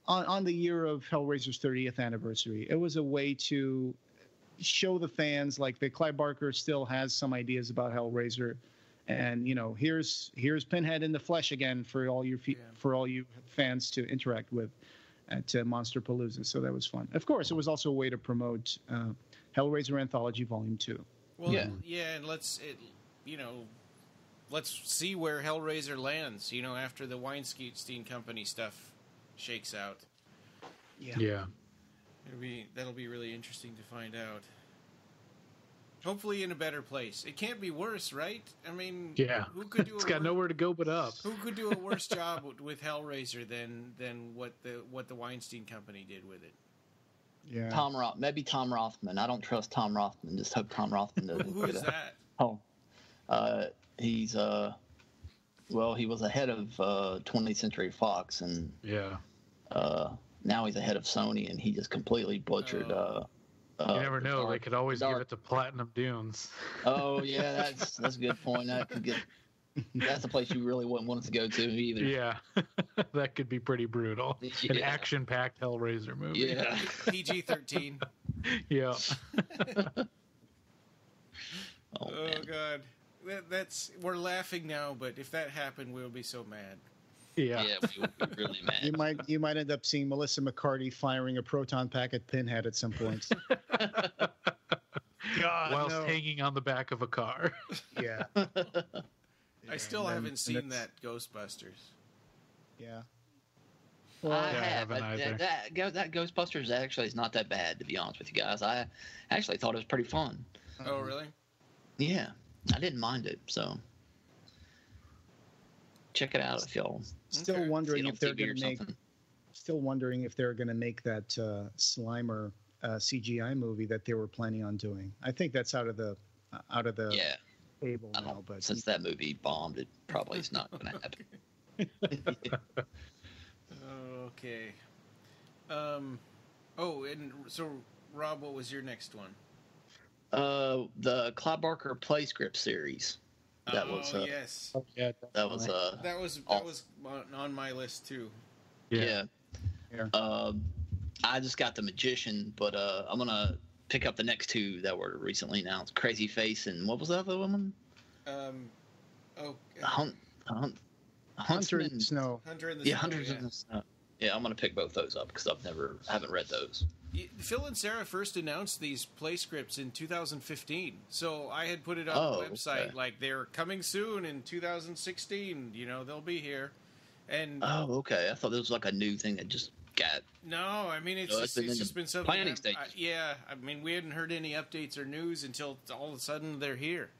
on the year of Hellraiser's 30th anniversary. It was a way to show the fans that Clive Barker still has some ideas about Hellraiser. And here's Pinhead in the flesh again for all you fans to interact with at Monsterpalooza. So that was fun. Of course, it was also a way to promote Hellraiser Anthology Volume 2. Well, and let's see where Hellraiser lands. After the Weinstein Company stuff shakes out. Yeah. That'll be really interesting to find out. Hopefully in a better place. It can't be worse, right? I mean, who could do it's got nowhere to go but up. Who could do a worse job with Hellraiser than what the Weinstein Company did with it? Yeah. Maybe Tom Rothman. I don't trust Tom Rothman. Just hope Tom Rothman doesn't. Who is that? He's he was the head of 20th Century Fox, and now he's the head of Sony, and he just completely butchered. You never know. They could always give it to Platinum Dunes. Oh yeah, that's a good point. That's a place you really wouldn't want us to go to either. Yeah, that could be pretty brutal. An action-packed Hellraiser movie. Yeah, PG-13. Yeah. Oh God, we're laughing now, but if that happened, we'll be so mad. Yeah, we would be really mad. You might end up seeing Melissa McCarthy firing a proton pack at Pinhead at some point. God, whilst hanging on the back of a car. Yeah. I still haven't seen that Ghostbusters. Yeah. Well, I haven't either. That Ghostbusters actually is not that bad, to be honest with you guys. I actually thought it was pretty fun. Oh, really? Yeah, I didn't mind it. So check it out if y'all still wondering if they're going to make. still wondering if they're going to make that Slimer CGI movie that they were planning on doing. I think that's out of the table now. But since that movie bombed, it probably is not going to happen. Okay. And so Rob, what was your next one? The Clive Barker play script series. That was yes. Yeah, that was on my list too. Yeah. I just got The Magician, but I'm gonna pick up the next two that were recently announced: Crazy Face and what was the other one? Hunter in the Snow. Hunter in the Snow. Hunter in the Snow. Yeah, I'm gonna pick both those up because haven't read those. Phil and Sarah first announced these play scripts in 2015, so I had put it on the website like they're coming soon in 2016. They'll be here. And okay. I thought this was like a new thing that just got. No, I mean it's just been something. Planning stage. I mean we hadn't heard any updates or news until all of a sudden they're here.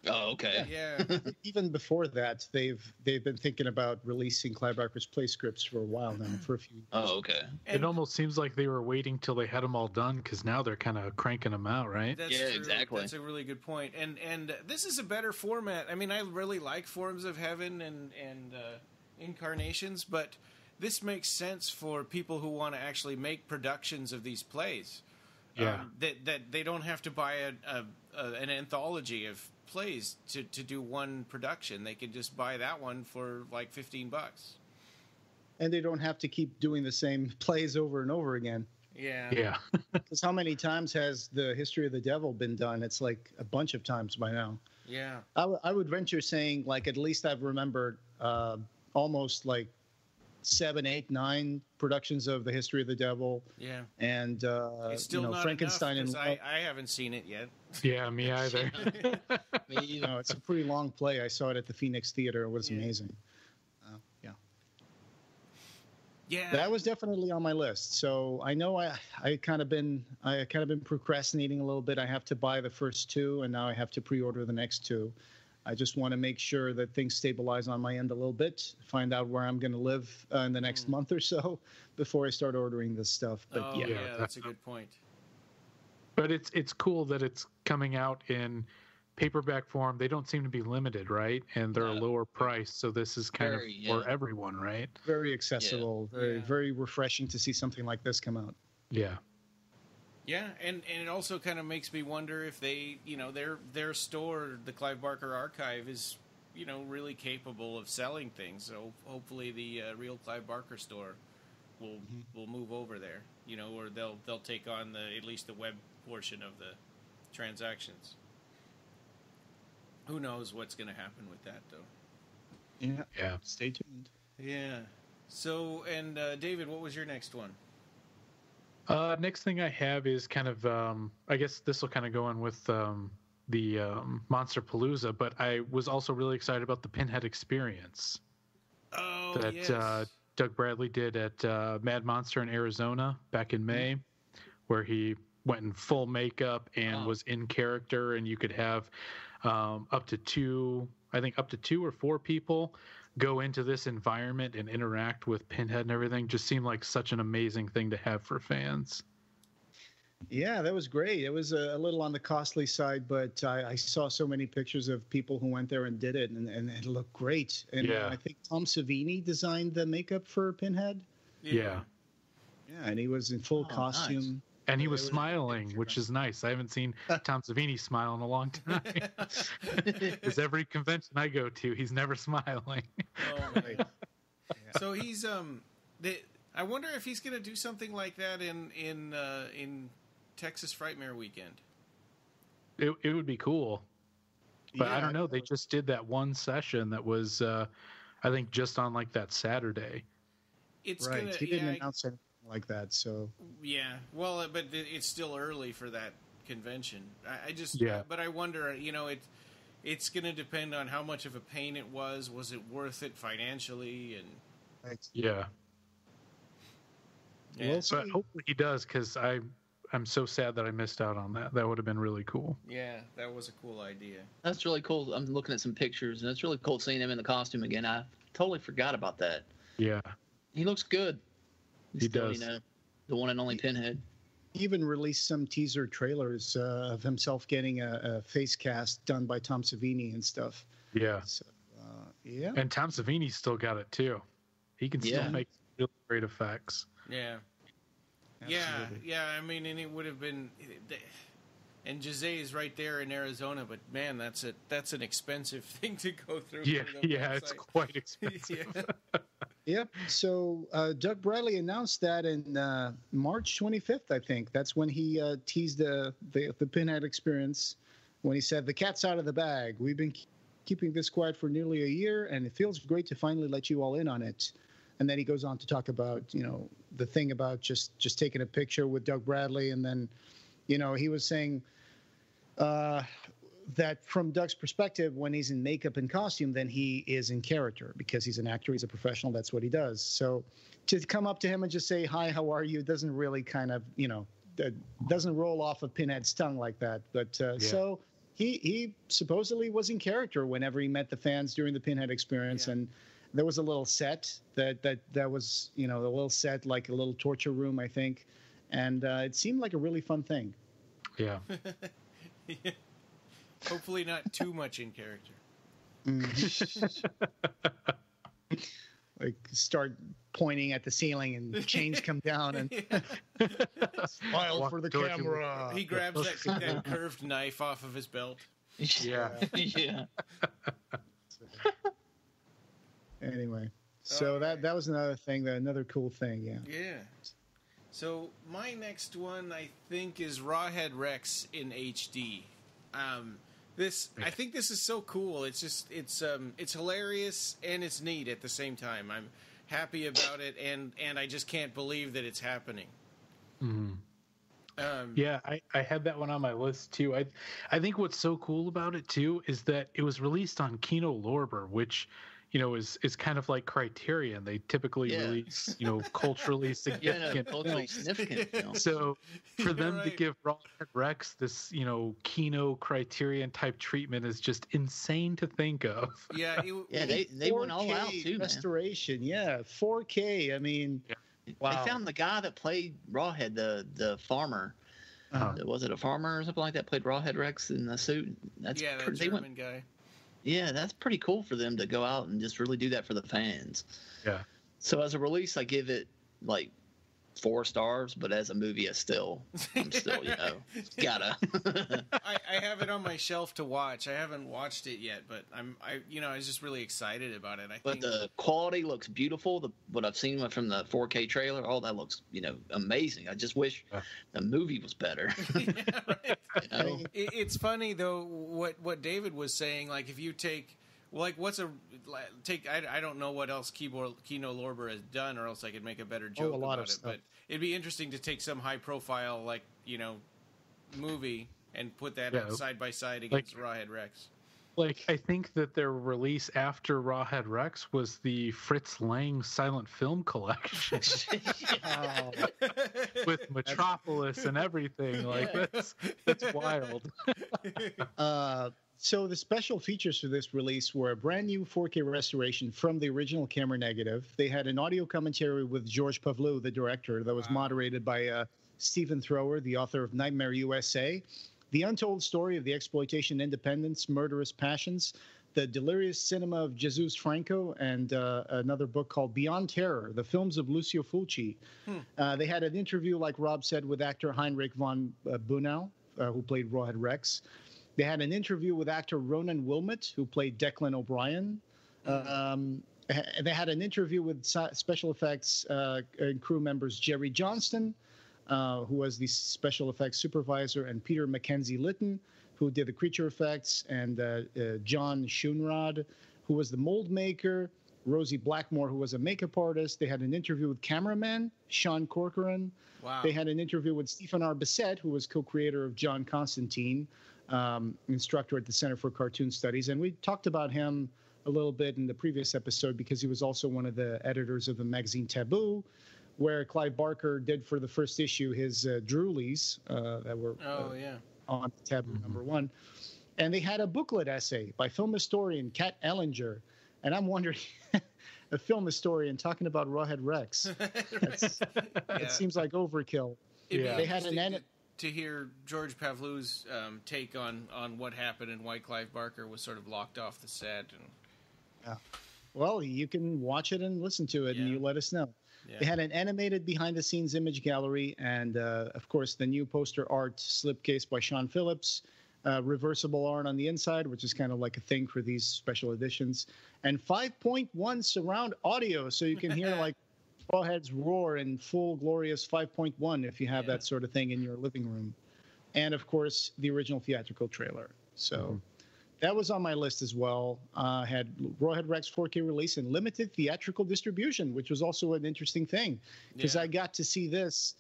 Oh, okay. Yeah. Even before that, they've been thinking about releasing Clive Barker's play scripts for a while now, for a few years. Oh, okay. It almost seems like they were waiting till they had them all done because now they're kind of cranking them out, right? That's true. Exactly. That's a really good point. And this is a better format. I mean, I really like Forms of Heaven and Incarnations, but this makes sense for people who want to actually make productions of these plays. Yeah. That they don't have to buy an anthology of plays to do one production. They could just buy that one for like $15. And they don't have to keep doing the same plays over and over again. Yeah. Because how many times has the History of the Devil been done? It's like a bunch of times by now. Yeah. I would venture saying, like, at least I've remembered almost like 7, 8, 9 productions of the History of the Devil. Yeah. And it's still not Frankenstein enough, and I haven't seen it yet. Yeah, me either. Me either. It's a pretty long play. I saw it at the Phoenix Theater. It was amazing. Yeah. That was definitely on my list. So I know I kind of been procrastinating a little bit. I have to buy the first 2, and now I have to pre-order the next 2. I just want to make sure that things stabilize on my end a little bit, find out where I'm going to live in the next month or so before I start ordering this stuff. But that's a good point. But it's cool that it's coming out in paperback form. They don't seem to be limited, right? And they're a lower price, so this is kind of for everyone, right? Very accessible, very refreshing to see something like this come out. Yeah. Yeah, and it also kind of makes me wonder if they, their store, the Clive Barker Archive, is, really capable of selling things. So hopefully the real Clive Barker store will move over there, or they'll take on at least the web portion of the transactions. Who knows what's going to happen with that, though? Yeah. Stay tuned. Yeah. So, and David, what was your next one? Next thing I have is kind of, I guess this will kind of go in with the Monster Palooza, but I was also really excited about the Pinhead Experience. Oh, that yes. Doug Bradley did at Mad Monster in Arizona back in May, where he went in full makeup and was in character, and you could have up to 2 or 4 people go into this environment and interact with Pinhead and everything. Just seemed like such an amazing thing to have for fans. Yeah, that was great. It was a little on the costly side, but I saw so many pictures of people who went there and did it, and it looked great. And I think Tom Savini designed the makeup for Pinhead. Yeah, and he was in full costume. Nice. And he was smiling, which is nice. I haven't seen Tom Savini smile in a long time. Because every convention I go to, he's never smiling. Oh, right. So he's I wonder if he's going to do something like that in Texas Frightmare Weekend. It would be cool, but I don't know. They just did that one session that was, I think, just on like that Saturday. It's right. He didn't announce anything like that, so well, but it's still early for that convention. But I wonder, it's going to depend on how much of a pain it was it worth it financially, and but hopefully he does, because I'm so sad that I missed out on that. That would have been really cool. Yeah, that was a cool idea. That's really cool. I'm looking at some pictures, and it's really cool seeing him in the costume again. I totally forgot about that. Yeah, he looks good. He does. You know, the one and only Pinhead. He even released some teaser trailers of himself getting a face cast done by Tom Savini and stuff. Yeah. So, yeah. And Tom Savini's still got it too. He can still make really great effects. Yeah. Absolutely. Yeah. I mean, and it would have been, and Jose is right there in Arizona, but man, that's an expensive thing to go through. Yeah, it's quite expensive. Yep. So Doug Bradley announced that in March 25th, I think. That's when he teased the Pinhead experience, when he said, "The cat's out of the bag. We've been keeping this quiet for nearly a year, and it feels great to finally let you all in on it." And then he goes on to talk about, the thing about just taking a picture with Doug Bradley. And then, he was saying that from Doug's perspective, when he's in makeup and costume, then he is in character because he's an actor, he's a professional, that's what he does. So to come up to him and just say, "Hi, how are you?" doesn't really kind of, doesn't roll off of Pinhead's tongue like that. But so he supposedly was in character whenever he met the fans during the Pinhead experience. And there was a little set that was, a little set, like a little torture room, I think. And it seemed like a really fun thing. Yeah. Hopefully not too much in character. Like start pointing at the ceiling and chains come down and smile for the camera. He grabs that curved knife off of his belt. Yeah. Yeah. Anyway, so that was another thing, another cool thing. Yeah. So my next one, I think, is Rawhead Rex in HD. I think this is so cool. It's just it's hilarious and it's neat at the same time. I'm happy about it, and I just can't believe that it's happening. Mm-hmm. I had that one on my list too. I think what's so cool about it too is that it was released on Kino Lorber, which is kind of like Criterion. They typically release, culturally significant culturally significant films. So for them to give Rawhead Rex this, Kino Criterion type treatment is just insane to think of. Yeah, they went all out too, restoration, man. 4K. I mean, wow. They found the guy that played Rawhead, the farmer. Was it a farmer or something like that? Played Rawhead Rex in the suit. That German guy. Yeah, that's pretty cool for them to go out and just really do that for the fans. Yeah. So as a release, I give it like 4 stars, but as a movie, I'm still, gotta. I have it on my shelf to watch. I haven't watched it yet, but I was just really excited about it. But the quality looks beautiful. What I've seen from the 4K trailer, that looks, amazing. I just wish the movie was better. Right. It's funny though what David was saying. Like if you take. Like, I don't know what else Kino Lorber has done, or else I could make a better joke about it. But it'd be interesting to take some high-profile, movie and put that side by side against Rawhead Rex. Like, I think that their release after Rawhead Rex was the Fritz Lang silent film collection. With Metropolis and everything. Like, that's wild. So the special features for this release were a brand new 4K restoration from the original camera negative. They had an audio commentary with George Pavlou, the director, that was moderated by Stephen Thrower, the author of Nightmare USA, The Untold Story of the Exploitation Independence, Murderous Passions, The Delirious Cinema of Jesus Franco, and another book called Beyond Terror, The Films of Lucio Fulci. They had an interview, like Rob said, with actor Heinrich von Bunau, who played Rawhead Rex. They had an interview with actor Ronan Wilmot, who played Declan O'Brien. They had an interview with special effects and crew members Jerry Johnston, who was the special effects supervisor, and Peter Mackenzie Litton, who did the creature effects, and John Schoenrod, who was the mold maker, Rosie Blackmore, who was a makeup artist. They had an interview with cameraman Sean Corcoran. Wow. They had an interview with Stephen R. Bissett, who was co-creator of John Constantine, instructor at the Center for Cartoon Studies. And we talked about him a little bit in the previous episode because he was also one of the editors of the magazine Taboo, where Clive Barker did for the first issue his Droolies that were on Taboo #1. And they had a booklet essay by film historian Kat Ellinger. And I'm wondering, a film historian talking about Rawhead Rex. It seems like overkill. They had to hear George Pavlou's take on what happened and why Clive Barker was sort of locked off the set. Yeah. Well, you can watch it and listen to it, and you let us know. Yeah. They had an animated behind-the-scenes image gallery, and of course, the new poster art slipcase by Sean Phillips. Reversible art on the inside, which is kind of like a thing for these special editions, and 5.1 surround audio, so you can hear like Rawhead's roar in full glorious 5.1 if you have that sort of thing in your living room, and of course the original theatrical trailer. So that was on my list as well. Had Rawhead Rex 4K release and limited theatrical distribution, which was also an interesting thing because I got to see this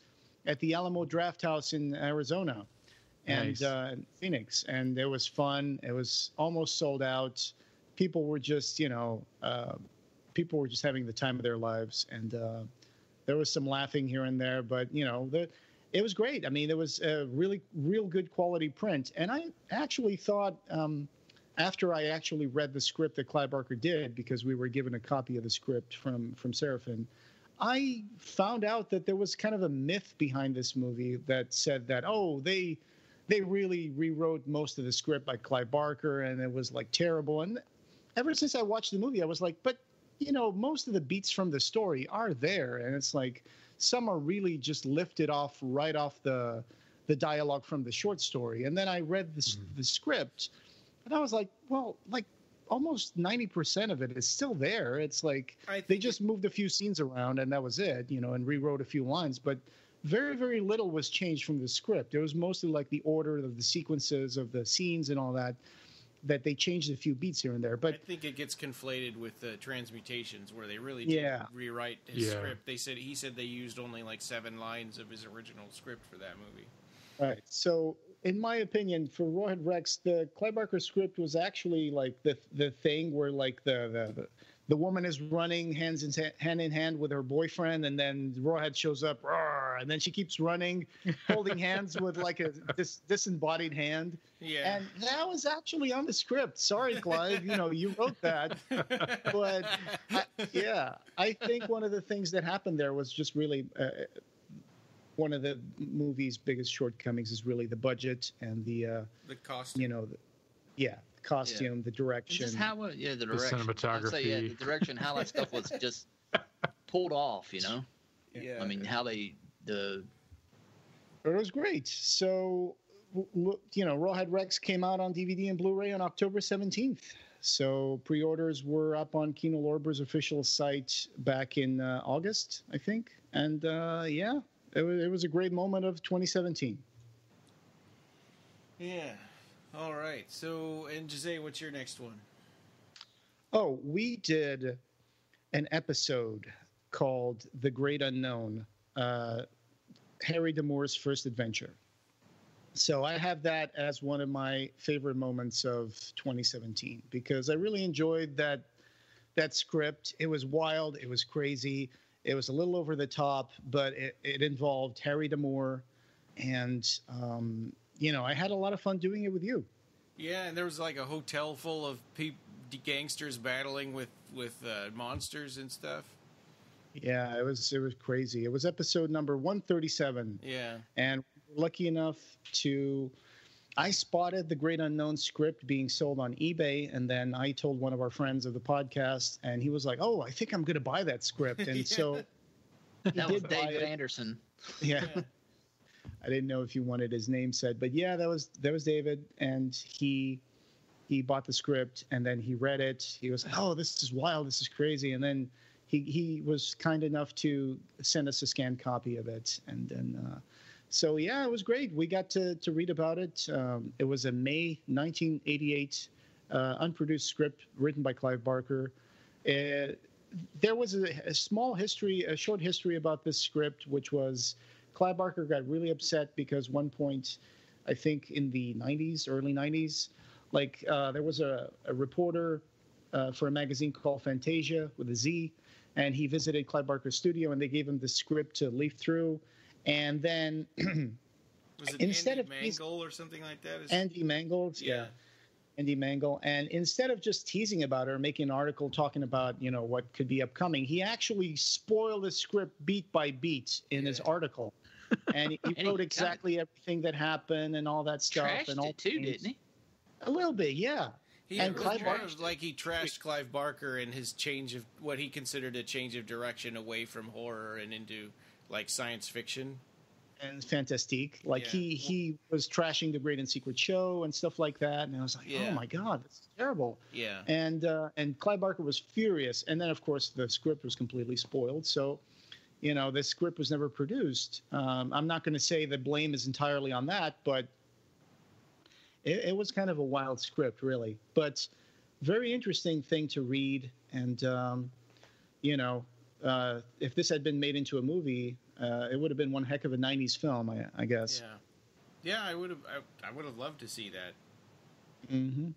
at the Alamo Drafthouse in Arizona. And Phoenix, and it was fun. It was almost sold out. People were just, having the time of their lives, and there was some laughing here and there, but it was great. I mean, it was a real good quality print, and I actually thought after I actually read the script that Clive Barker did, because we were given a copy of the script from Seraphin, I found out that there was kind of a myth behind this movie that said that they really rewrote most of the script by Clive Barker, and it was like terrible. And ever since I watched the movie, I was like, but most of the beats from the story are there, and it's like some are really just lifted right off the dialogue from the short story. And then I read the script, and I was like, well, like almost 90% of it is still there. It's like they just moved a few scenes around, and that was it, and rewrote a few lines, but very, very little was changed from the script. It was mostly like the order of the sequences of the scenes and all that they changed a few beats here and there. But I think it gets conflated with the transmutations, where they really did rewrite his script. He said they used only like 7 lines of his original script for that movie. Right. So, in my opinion, for Rawhead Rex, the Clive Barker script was actually like the thing where like the woman is running hand in hand with her boyfriend, and then Rawhead shows up, and then she keeps running, holding hands with like this disembodied hand. Yeah. And that was actually on the script. Sorry, Clive, you wrote that. But I think one of the things that happened there was just really one of the movie's biggest shortcomings is really the budget and the costume. Costume, the direction. Just how, the direction. The cinematography. I'd say, the direction, how that stuff was just pulled off, Yeah. I mean, how it was great. So, Rawhead Rex came out on DVD and Blu-ray on October 17th. So, pre-orders were up on Kino Lorber's official site back in August, I think. And, it was a great moment of 2017. Yeah. All right. So, and Jose, what's your next one? Oh, we did an episode called The Great Unknown, Harry Damour's first adventure. So I have that as one of my favorite moments of 2017 because I really enjoyed that script. It was wild. It was crazy. It was a little over the top, but it involved Harry Damour, and I had a lot of fun doing it with you. Yeah, and there was like a hotel full of gangsters battling with monsters and stuff. Yeah, it was crazy. It was episode number 137. Yeah. And lucky enough I spotted The Great Unknown script being sold on eBay, and then I told one of our friends of the podcast, and he was like, "Oh, I think I'm going to buy that script." And so that was David Anderson. Yeah. I didn't know if you wanted his name said, but yeah, that was David, and he bought the script, and then he read it. He was like, "Oh, this is wild, this is crazy," and then he was kind enough to send us a scanned copy of it, and then so yeah, it was great. We got to read about it. It was a May 1988 unproduced script written by Clive Barker. There was a short history about this script, which was Clive Barker got really upset because one point, I think in the 90s, early 90s, there was a reporter for a magazine called Fantasia with a Z, and he visited Clive Barker's studio, and they gave him the script to leaf through. And then was it instead Andy Mangold or something like that? Andy Mangold, yeah. Andy Mangle, and instead of just teasing about her, making an article talking about what could be upcoming, he actually spoiled the script beat by beat in his article, and he wrote exactly everything that happened and all that stuff. Trashed and all it too, didn't he? A little bit, yeah. He trashed Clive Barker and his change of what he considered a change of direction away from horror and into like science fiction and fantastique. Like he was trashing The Great and Secret Show and stuff like that, and I was like, oh my god, this is terrible. Yeah. And Clive Barker was furious, and then of course the script was completely spoiled. So, the script was never produced. I'm not going to say the blame is entirely on that, but it was kind of a wild script, really. But very interesting thing to read, and if this had been made into a movie, it would have been one heck of a '90s film, I guess. Yeah, I would have loved to see that. Mm-hmm.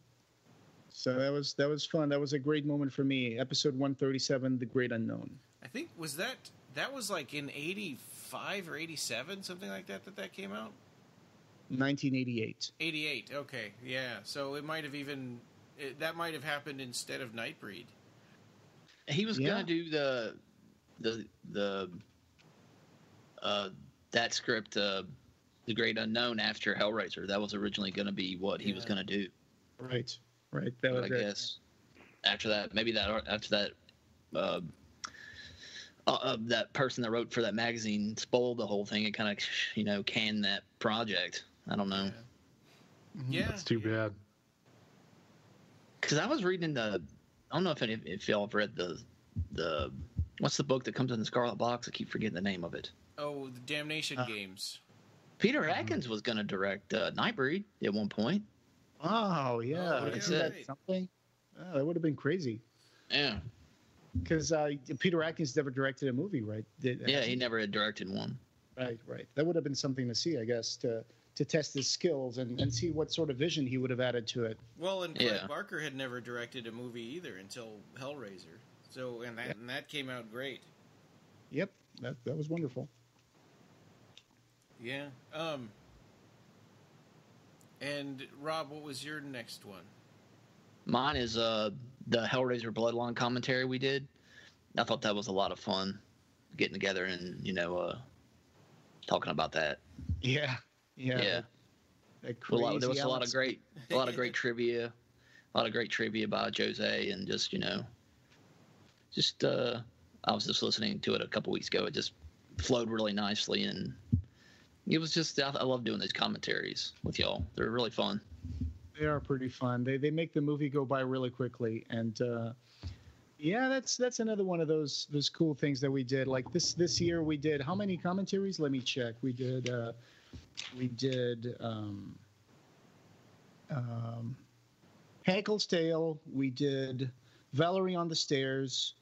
So that was fun. That was a great moment for me. Episode 137, The Great Unknown. I think was like in 85 or 87, something like that came out. 1988. 88. Okay, yeah. So it might have that might have happened instead of Nightbreed. He was gonna do that script, The Great Unknown, after Hellraiser. That was originally going to be what he was going to do. Right. That was I guess after that, that person that wrote for that magazine spoiled the whole thing. It kind of, canned that project. I don't know. Yeah, that's too bad. Because I was reading I don't know if y'all have read the what's the book that comes in the Scarlet Box? I keep forgetting the name of it. Oh, the Damnation Games. Peter Atkins was going to direct Nightbreed at one point. Oh, yeah. Isn't that something? Oh, that would have been crazy. Yeah. Because Peter Atkins never directed a movie, right? He never had directed one. Right. That would have been something to see, I guess, to test his skills and see what sort of vision he would have added to it. Well, and Clive Barker had never directed a movie either until Hellraiser. So, and that came out great. Yep, that was wonderful. Yeah. And Rob, what was your next one? Mine is the Hellraiser Bloodline commentary we did. I thought that was a lot of fun, getting together and talking about that. Yeah. There was a lot of great trivia, a lot of great trivia by Jose, and I was just listening to it a couple weeks ago. It just flowed really nicely, and it was just I love doing these commentaries with y'all. They're really fun. They are pretty fun. They make the movie go by really quickly, and that's another one of those cool things that we did. Like this year, we did how many commentaries? Let me check. We did Haeckel's Tale. We did Valerie on the Stairs.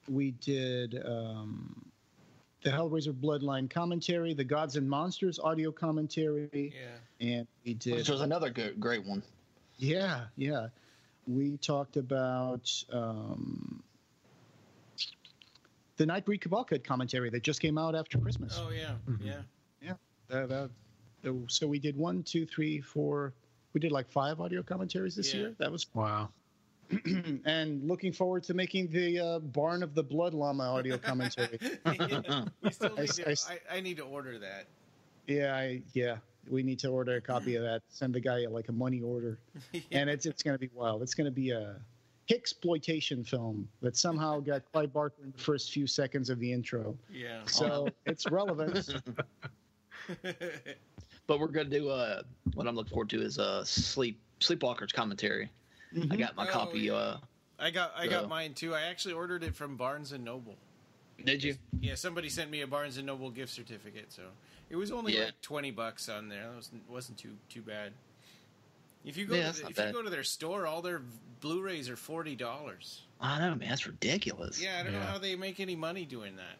We did the Hellraiser Bloodline commentary, the Gods and Monsters audio commentary. Yeah. And we did... Which was another great one. Yeah. We talked about the Nightbreed Cabal commentary that just came out after Christmas. Oh, yeah. Mm-hmm. Yeah. So we did 1, 2, 3, 4... We did like 5 audio commentaries this year. That was fun. Wow. And looking forward to making the Barn of the Blood Llama audio commentary. We still need I need to order that. Yeah, we need to order a copy of that. Send the guy like a money order, and it's going to be wild. It's going to be a Hicksploitation film that somehow got Clive Barker in the first few seconds of the intro. Yeah, so it's relevant. But we're going to do what I'm looking forward to is Sleepwalkers commentary. Mm-hmm. I got my copy. Yeah. I got mine too. I actually ordered it from Barnes and Noble. Did you? Yeah, somebody sent me a Barnes and Noble gift certificate, so it was only like $20 on there. That wasn't too bad. If you go to their store, all their Blu-rays are $40. I know, man, that's ridiculous. Yeah, I don't know how they make any money doing that.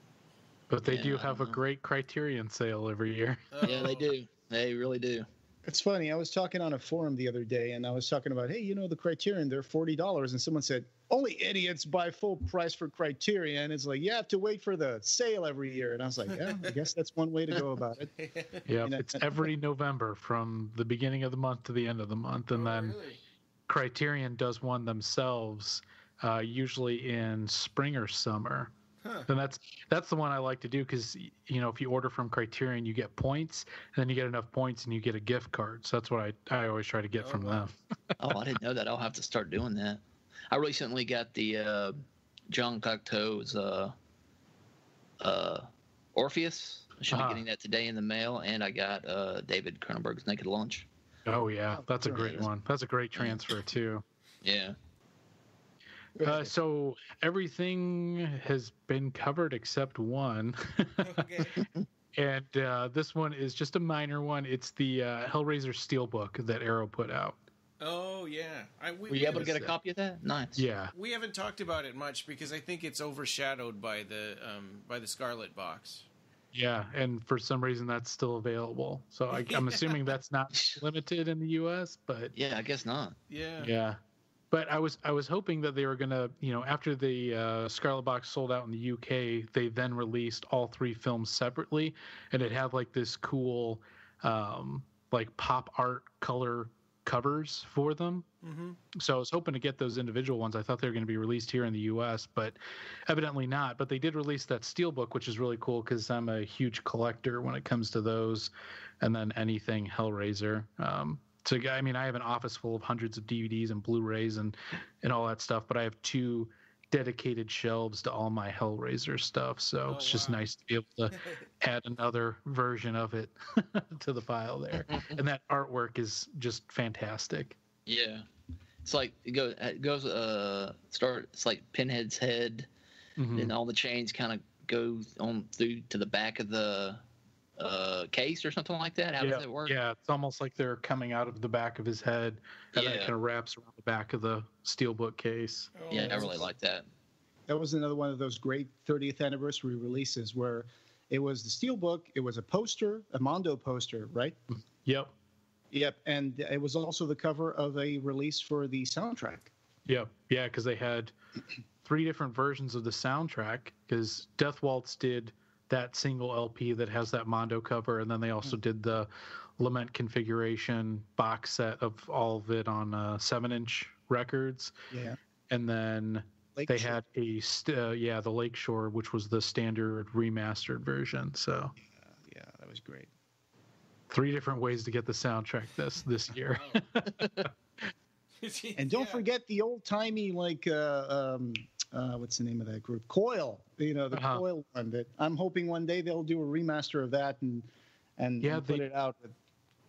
But they do have a great Criterion sale every year. Yeah, they do. They really do. It's funny. I was talking on a forum the other day, and I was talking about, hey, the Criterion, they're $40. And someone said, only idiots buy full price for Criterion. It's like, you have to wait for the sale every year. And I was like, yeah, I guess that's one way to go about it. Yeah, it's every November from the beginning of the month to the end of the month. And then really? Criterion does one themselves, usually in spring or summer. Huh. And that's the one I like to do because, if you order from Criterion, you get points, and then you get enough points and you get a gift card. So that's what I always try to get from them. Oh, I didn't know that. I'll have to start doing that. I recently got the John Cocteau's Orpheus. I should be getting that today in the mail, and I got David Cronenberg's Naked Lunch. Oh, yeah. That's a great one. That's a great transfer, too. Yeah. So everything has been covered except one. Okay. And this one is just a minor one. It's the Hellraiser Steelbook that Arrow put out. Oh, yeah. Were you able to get a copy of that? Nice. Yeah. We haven't talked about it much because I think it's overshadowed by the Scarlet box. Yeah, and for some reason that's still available. So I'm assuming that's not limited in the U.S., but... Yeah, I guess not. Yeah. Yeah. But I was hoping that they were going to, after the Scarlet Box sold out in the UK, they then released all 3 films separately, and it had like this cool like pop art color covers for them. Mm-hmm. So I was hoping to get those individual ones. I thought they were going to be released here in the US, but evidently not. But they did release that Steelbook, which is really cool because I'm a huge collector when it comes to those, and then anything Hellraiser. So, I mean, I have an office full of hundreds of DVDs and Blu-rays and all that stuff, but I have 2 dedicated shelves to all my Hellraiser stuff. So it's just nice to be able to add another version of it to the pile there. And that artwork is just fantastic. Yeah. It's like it's like Pinhead's head, and all the chains kind of go on through to the back of the case or something like that. How does it work? Yeah, it's almost like they're coming out of the back of his head, and then it kind of wraps around the back of the Steelbook case. Yeah, I really like that. That was another one of those great 30th anniversary releases where it was the Steelbook, it was a poster, a Mondo poster, right? Yep, and it was also the cover of a release for the soundtrack. Yep, yeah, because they had 3 different versions of the soundtrack, because Death Waltz did that single LP that has that Mondo cover, and then they also did the Lament configuration box set of all of it on 7-inch records. Yeah. And then they had the Lakeshore, which was the standard remastered version. So yeah, that was great. 3 different ways to get the soundtrack this year. And don't forget the old-timey, like, what's the name of that group? Coil. The Coil one. That I'm hoping one day they'll do a remaster of that and put it out.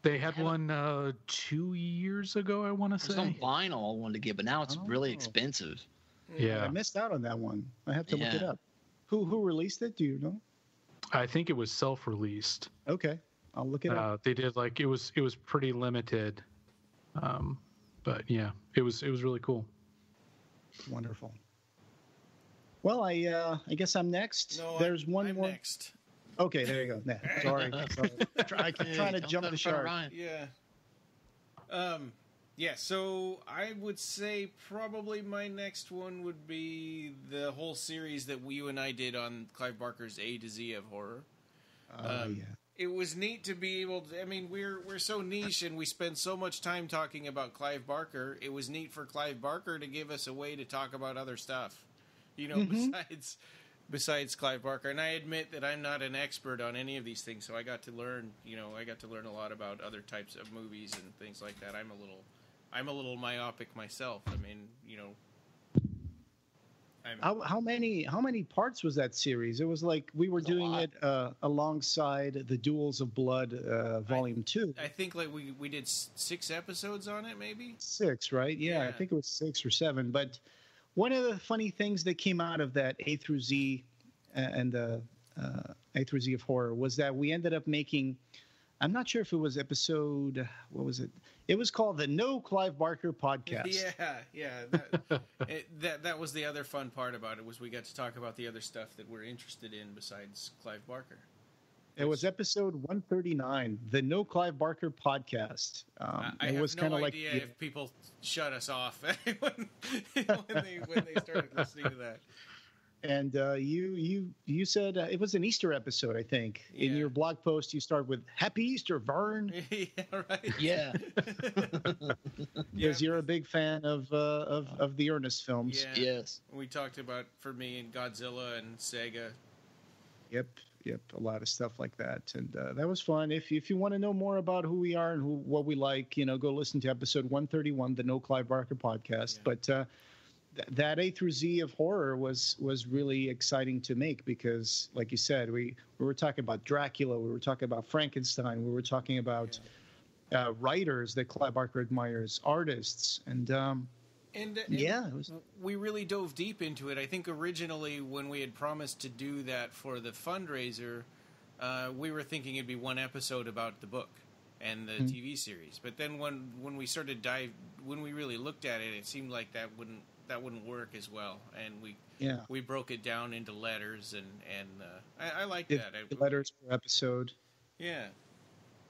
They had one 2 years ago, I want to say. Some vinyl I wanted to get, but now it's really expensive. Yeah, I missed out on that one. I have to look it up. Who released it? Do you know? I think it was self-released. Okay, I'll look it up. They did it was pretty limited, but yeah, it was really cool. Wonderful. Well, I guess I'm next. No, There's one I'm more. Next. Okay, there you go. Sorry. I keep trying to jump the shark. Yeah. Yeah, so I would say probably my next one would be the whole series that you and I did on Clive Barker's A to Z of horror. Yeah. It was neat to be able to, I mean, we're so niche and we spend so much time talking about Clive Barker. It was neat for Clive Barker to give us a way to talk about other stuff, besides Clive Barker. And I admit that I'm not an expert on any of these things, so I got to learn, a lot about other types of movies and things like that. I'm a little myopic myself. I mean, How many parts was that series? It was like we were doing it alongside the Duels of Blood Volume 2. I think like we did 6 episodes on it, maybe 6, right? Yeah, I think it was 6 or 7. But one of the funny things that came out of that A through Z and A through Z of horror was that we ended up making. I'm not sure if it was episode. What was it? It was called the No Clive Barker Podcast. Yeah. That was the other fun part about it, was we got to talk about the other stuff that we're interested in besides Clive Barker. It was episode 139, the No Clive Barker Podcast. I have no idea if people shut us off when they started listening to that. And you said it was an Easter episode, I think. Yeah. In your blog post, you start with "Happy Easter, Vern." Yeah, right. Yeah, because you're a big fan of the Ernest films. Yeah. Yes, we talked about, for me, and Godzilla and Sega. Yep, a lot of stuff like that, and that was fun. If you want to know more about who we are and what we like, go listen to episode 131, the No Clive Barker Podcast. Yeah. But that A through Z of horror was really exciting to make because, like you said, we were talking about Dracula, we were talking about Frankenstein, we were talking about writers that Clive Barker admires, artists, and we really dove deep into it. I think originally when we had promised to do that for the fundraiser, we were thinking it'd be one episode about the book and the TV series. But then when we started when we really looked at it, it seemed like that wouldn't work as well, and we broke it down into letters, and I like that. Letters per episode. Yeah.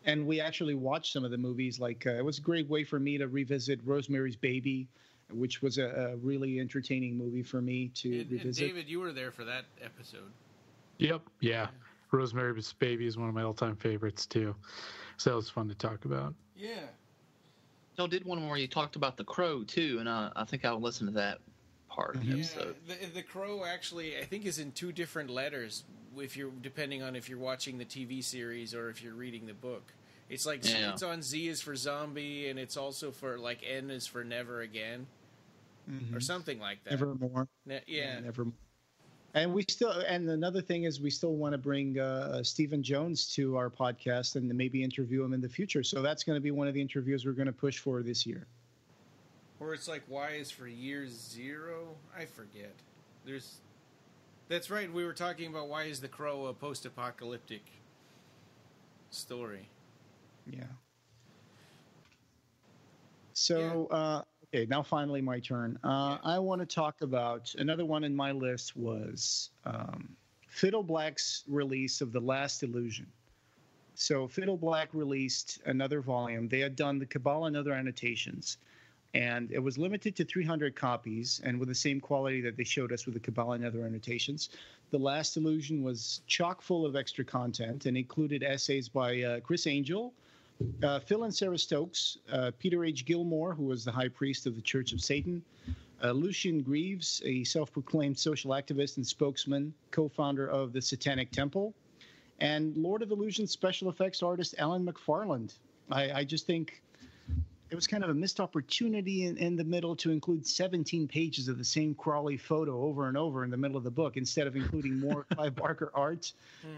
And we actually watched some of the movies. Like it was a great way for me to revisit Rosemary's Baby, which was a really entertaining movie for me to revisit. And David, you were there for that episode. Yep. Yeah. Rosemary's Baby is one of my all-time favorites too, so it was fun to talk about. Yeah. So did one where you talked about the Crow too, and I think I'll listen to that part of the episode. The Crow actually, I think, is in two different letters. Depending on if you're watching the TV series or if you're reading the book, it's like it's on Z is for zombie, and it's also for like N is for never again, or something like that. Nevermore. Nevermore. And another thing is we still want to bring Stephen Jones to our podcast and maybe interview him in the future. So that's going to be one of the interviews we're going to push for this year. Or it's like Y is for year zero. I forget. That's right. We were talking about why is the Crow a post-apocalyptic story. Yeah. So, okay, now finally my turn. I want to talk about another one in my list was Fiddle Black's release of The Last Illusion. So Fiddle Black released another volume. They had done the Cabal and other annotations, and it was limited to 300 copies and with the same quality that they showed us with the Cabal and other annotations. The Last Illusion was chock full of extra content and included essays by Chris Angel, Phil and Sarah Stokes, Peter H. Gilmore, who was the high priest of the Church of Satan, Lucian Greaves, a self-proclaimed social activist and spokesman, co-founder of the Satanic Temple, and Lord of Illusion special effects artist Alan McFarland. I just think it was kind of a missed opportunity in the middle to include 17 pages of the same Crawley photo over and over in the middle of the book instead of including more Clive Barker art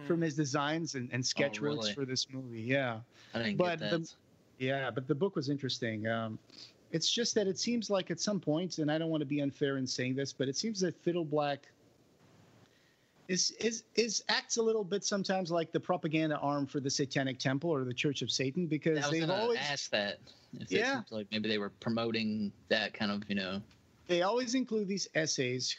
from his designs and sketch works for this movie. Yeah. I didn't get that. But the book was interesting. It's just that it seems like at some point, and I don't want to be unfair in saying this, but it seems that Fiddle Black acts a little bit sometimes like the propaganda arm for the Satanic Temple or the Church of Satan, because they've always asked that. It seems like maybe they were promoting that kind of, They always include these essays,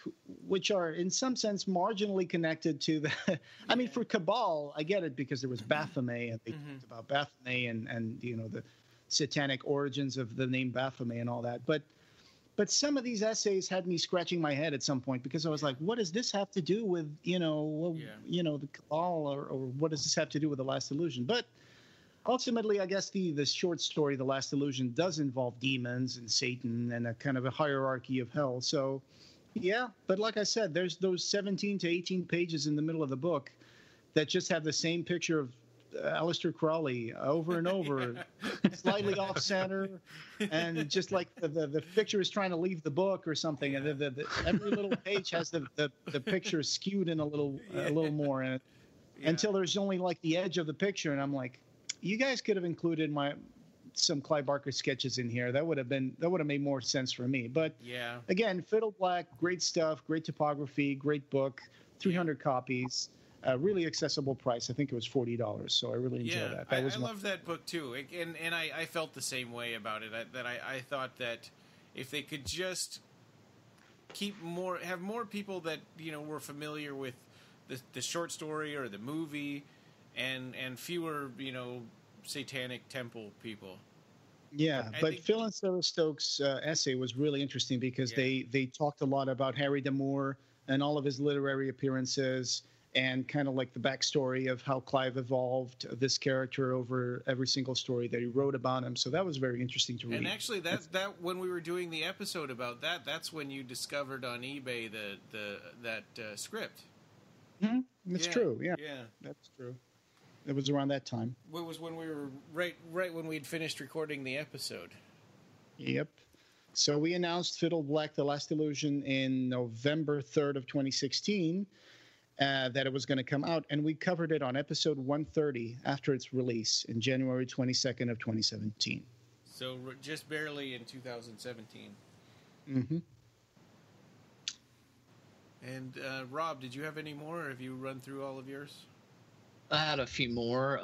which are in some sense marginally connected to the. I mean, for Cabal, I get it because there was Baphomet, and they talked about Baphomet and the satanic origins of the name Baphomet and all that, But some of these essays had me scratching my head at some point because I was like, what does this have to do with, the Cabal or what does this have to do with The Last Illusion? But ultimately, I guess the short story, The Last Illusion, does involve demons and Satan and a kind of a hierarchy of hell. So, yeah. But like I said, there's those 17 to 18 pages in the middle of the book that just have the same picture of Aleister Crowley over and over, slightly off center, and just like the picture is trying to leave the book or something, and every little page has the picture skewed in a little more in it, until there's only like the edge of the picture, and I'm like, you guys could have included some Clive Barker sketches in here. That would have made more sense for me. But again, Fiddle Black, great stuff, great typography, great book, 300 copies. Really accessible price. I think it was $40, so I really enjoyed that. I love that book too, and I felt the same way about it. I thought that if they could just have more people that were familiar with the short story or the movie, and fewer Satanic Temple people. Yeah, but Phil and Sarah Stokes' essay was really interesting because they talked a lot about Harry D'Amour, and all of his literary appearances, and kind of like the backstory of how Clive evolved this character over every single story that he wrote about him. So that was very interesting to read. And actually, that when we were doing the episode about that, that's when you discovered on eBay that script. Mm-hmm. That's true. Yeah, that's true. It was around that time. It was when we were right when we'd finished recording the episode. Yep. So we announced Fiddle Black: The Last Illusion in November 3rd of 2016. That it was going to come out, and we covered it on episode 130 after its release in January 22nd of 2017. So just barely in 2017. Mm-hmm. And Rob, did you have any more, or have you run through all of yours? I had a few more.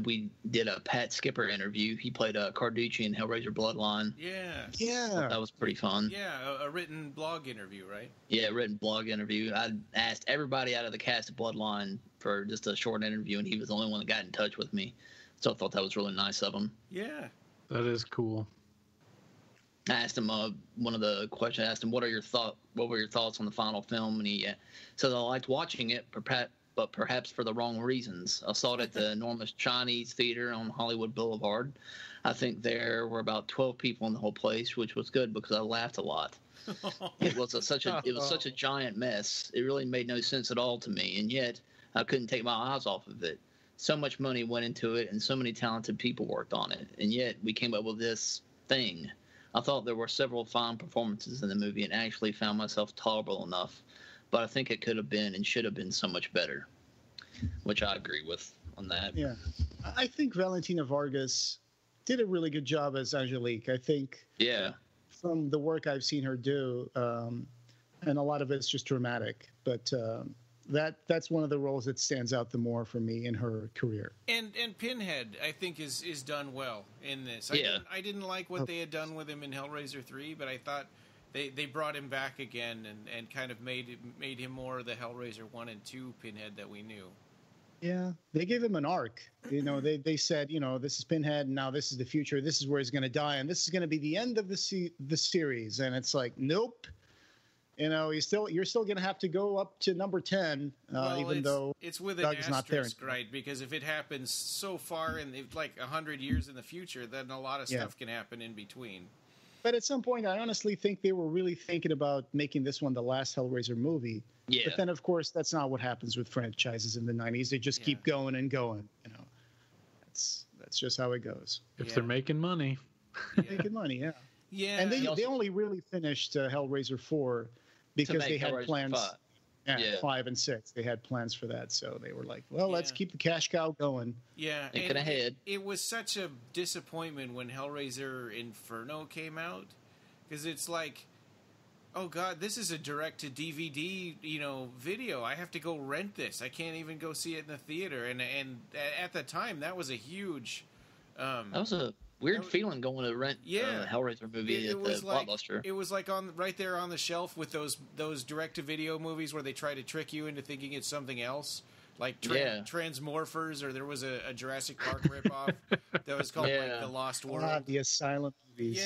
We did a Pat Skipper interview. He played Carducci in Hellraiser Bloodline. Yeah. That was pretty fun. Yeah, a written blog interview, right? Yeah, written blog interview. I asked everybody out of the cast of Bloodline for just a short interview, and he was the only one that got in touch with me. So I thought that was really nice of him. Yeah. That is cool. I asked him one of the questions. I asked him, what were your thoughts on the final film? And he said, I liked watching it, but perhaps for the wrong reasons. I saw it at the enormous Chinese theater on Hollywood Boulevard. I think there were about 12 people in the whole place, which was good because I laughed a lot. It was such a giant mess. It really made no sense at all to me, and yet I couldn't take my eyes off of it. So much money went into it, and so many talented people worked on it, and yet we came up with this thing. I thought there were several fine performances in the movie and actually found myself tolerable enough, but I think it could have been and should have been so much better, which I agree with on that. Yeah. I think Valentina Vargas did a really good job as Angelique. I think from the work I've seen her do, and a lot of it's just dramatic, but that's one of the roles that stands out the more for me in her career. And Pinhead, I think, is done well in this. I didn't like what they had done with him in Hellraiser 3, but I thought they brought him back again and kind of made him more the Hellraiser 1 and 2 Pinhead that we knew. Yeah, they gave him an arc. They said, this is Pinhead, and now this is the future. This is where he's going to die, and this is going to be the end of the series. And it's like, nope. You're still going to have to go up to number 10, even though it's with Doug's an asterisk, not there. right? Because if it happens so far in like 100 years in the future, then a lot of stuff can happen in between. But at some point, I honestly think they were really thinking about making this one the last Hellraiser movie. Yeah. But then, of course, that's not what happens with franchises in the 90s. They just keep going and going. That's just how it goes. If they're making money. Making money, yeah. Yeah. And they only really finished Hellraiser 4 because they had plans. 5 and 6. They had plans for that, so they were like, "Well, let's keep the cash cow going." Yeah, thinking ahead. It was such a disappointment when Hellraiser Inferno came out, because it's like, oh god, this is a direct-to-DVD, video. I have to go rent this. I can't even go see it in the theater. And at the time, that was a huge. That was a weird feeling going to rent a Hellraiser movie at the Blockbuster. It was like right there on the shelf with those direct-to-video movies where they try to trick you into thinking it's something else, like Transmorphers, or there was a Jurassic Park ripoff that was called like The Lost World. The Asylum movies.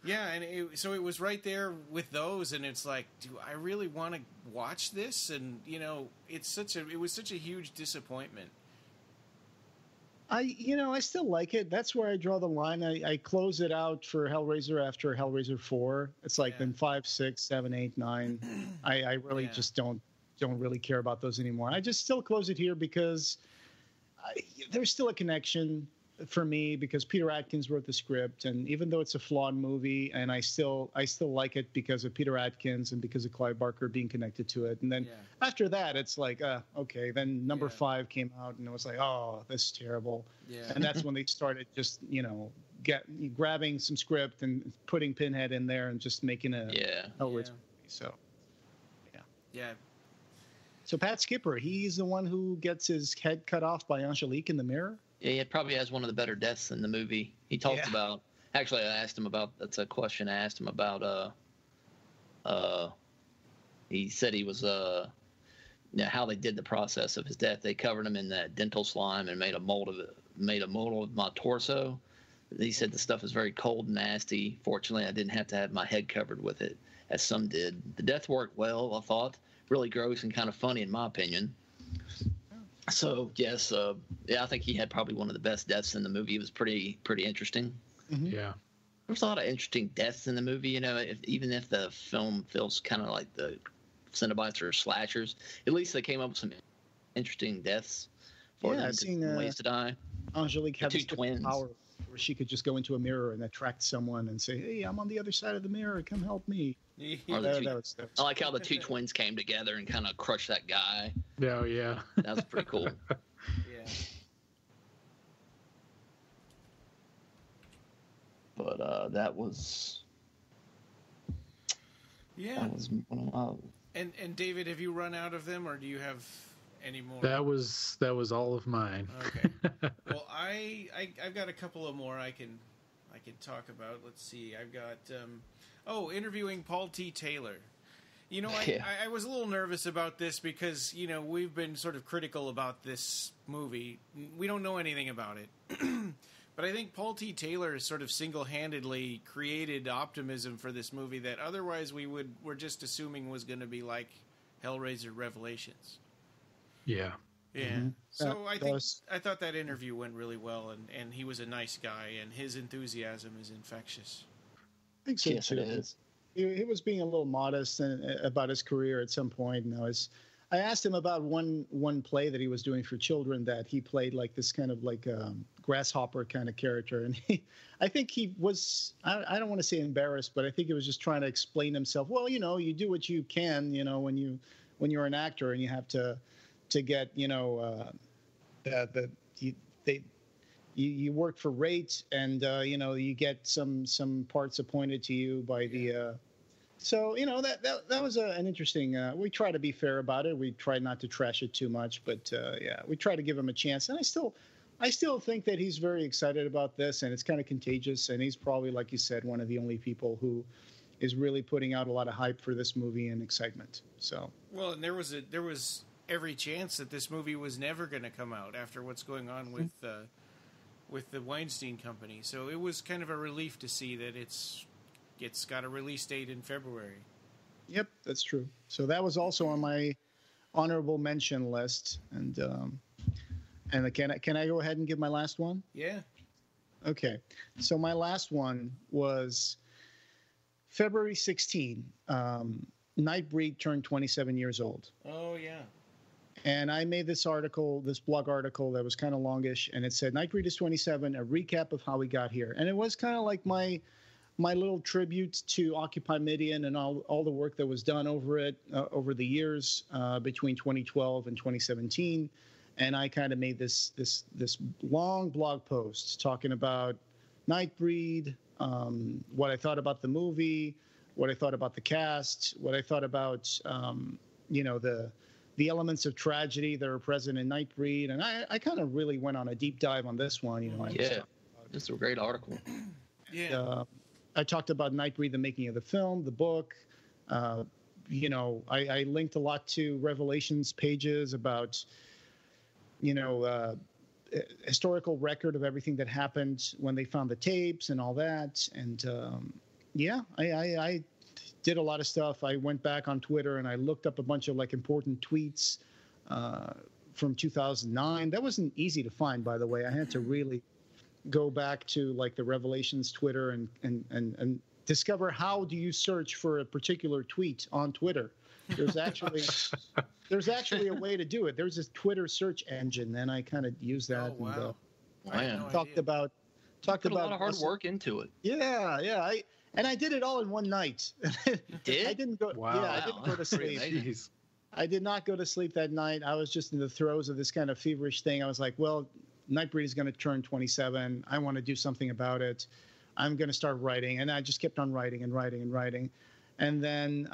Yeah, and so it was right there with those, and it's like, do I really want to watch this? And it was such a huge disappointment. I still like it. That's where I draw the line. I close it out for Hellraiser after Hellraiser 4. It's like then 5, 6, 7, 8, 9. I really just don't really care about those anymore. I just still close it here because there's still a connection for me because Peter Atkins wrote the script, and even though it's a flawed movie, and I still like it because of Peter Atkins and because of Clive Barker being connected to it. And then after that, it's like, okay. Then number 5 came out, and it was like, oh, this is terrible. Yeah. And that's when they started just grabbing some script and putting Pinhead in there and just making a Hellraiser movie. So So Pat Skipper, he's the one who gets his head cut off by Angelique in the mirror. Yeah, he probably has one of the better deaths in the movie. He talks about. Actually, that's a question I asked him about. He said he was how they did the process of his death. They covered him in that dental slime and made a mold of my torso. he said the stuff is very cold and nasty. Fortunately, I didn't have to have my head covered with it, as some did. The death worked well, I thought. Really gross and kind of funny, in my opinion. So, yes, I think he had probably one of the best deaths in the movie. It was pretty interesting. Mm-hmm. Yeah. There's a lot of interesting deaths in the movie, you know, even if the film feels kind of like the Cenobites or slashers, at least they came up with some interesting deaths for them, ways to die. Angelique had two twins. Power where she could just go into a mirror and attract someone and say, "Hey, I'm on the other side of the mirror. Come help me." I like how the two twins came together and kind of crushed that guy. Oh, yeah. That was pretty cool. Yeah. But that was one of my... And David, have you run out of them, or do you have any more? That was all of mine. Okay. Well, I've got a couple of more I can talk about. Let's see. I've got interviewing Paul T. Taylor. You know, I was a little nervous about this because, you know, we've been sort of critical about this movie. We don't know anything about it. But I think Paul T. Taylor sort of single-handedly created optimism for this movie that otherwise we're just assuming was going to be like Hellraiser Revelations. Yeah. Yeah. Mm-hmm. So I thought that interview went really well, and he was a nice guy, and his enthusiasm is infectious. I think so, yes, too. it is. He was being a little modest about his career at some point, and I asked him about one play that he was doing for children that he played like this kind of like grasshopper kind of character, and I think he was I don't want to say embarrassed, but I think he was just trying to explain himself. Well, you know, you do what you can, you know, when you're an actor and you have to get, you know, you work for rate, and you know, you get some parts appointed to you by the. So, you know, that was an interesting. We try to be fair about it. We try not to trash it too much, but we try to give him a chance. And I still think that he's very excited about this, and it's kind of contagious. And he's probably, like you said, one of the only people who is really putting out a lot of hype for this movie and excitement. So well, and there was every chance that this movie was never going to come out after what's going on with the Weinstein Company. So it was kind of a relief to see that it's got a release date in February. Yep, that's true. So that was also on my honorable mention list. And can I go ahead and give my last one? Yeah. Okay. So my last one was February 16. Nightbreed turned 27 years old. Oh, yeah. And I made this blog article that was kind of longish, and it said, Nightbreed is 27, a recap of how we got here. And it was kind of like my little tribute to Occupy Midian and all the work that was done over it over the years between 2012 and 2017. And I kind of made this long blog post talking about Nightbreed, what I thought about the movie, what I thought about the cast, what I thought about you know, the elements of tragedy that are present in Nightbreed. And I kind of really went on a deep dive on this one. You know, it's a great article. Yeah. I talked about Nightbreed, the making of the film, the book. You know, I linked a lot to Revelations pages about, you know, historical record of everything that happened when they found the tapes and all that. And I did a lot of stuff. I went back on Twitter and I looked up a bunch of like important tweets from 2009. That wasn't easy to find, by the way. I had to really go back to like the Revelations Twitter and discover how do you search for a particular tweet on Twitter. There's actually a way to do it. There's a Twitter search engine, and I kind of used that. Oh, wow. And talked about a lot of hard work into it. Yeah. I did it all in one night. You did? I didn't go. Wow. Yeah, I didn't go to sleep. Jeez. I did not go to sleep that night. I was just in the throes of this kind of feverish thing. I was like, well, Nightbreed is going to turn 27. I want to do something about it. I'm going to start writing. And I just kept on writing. And then,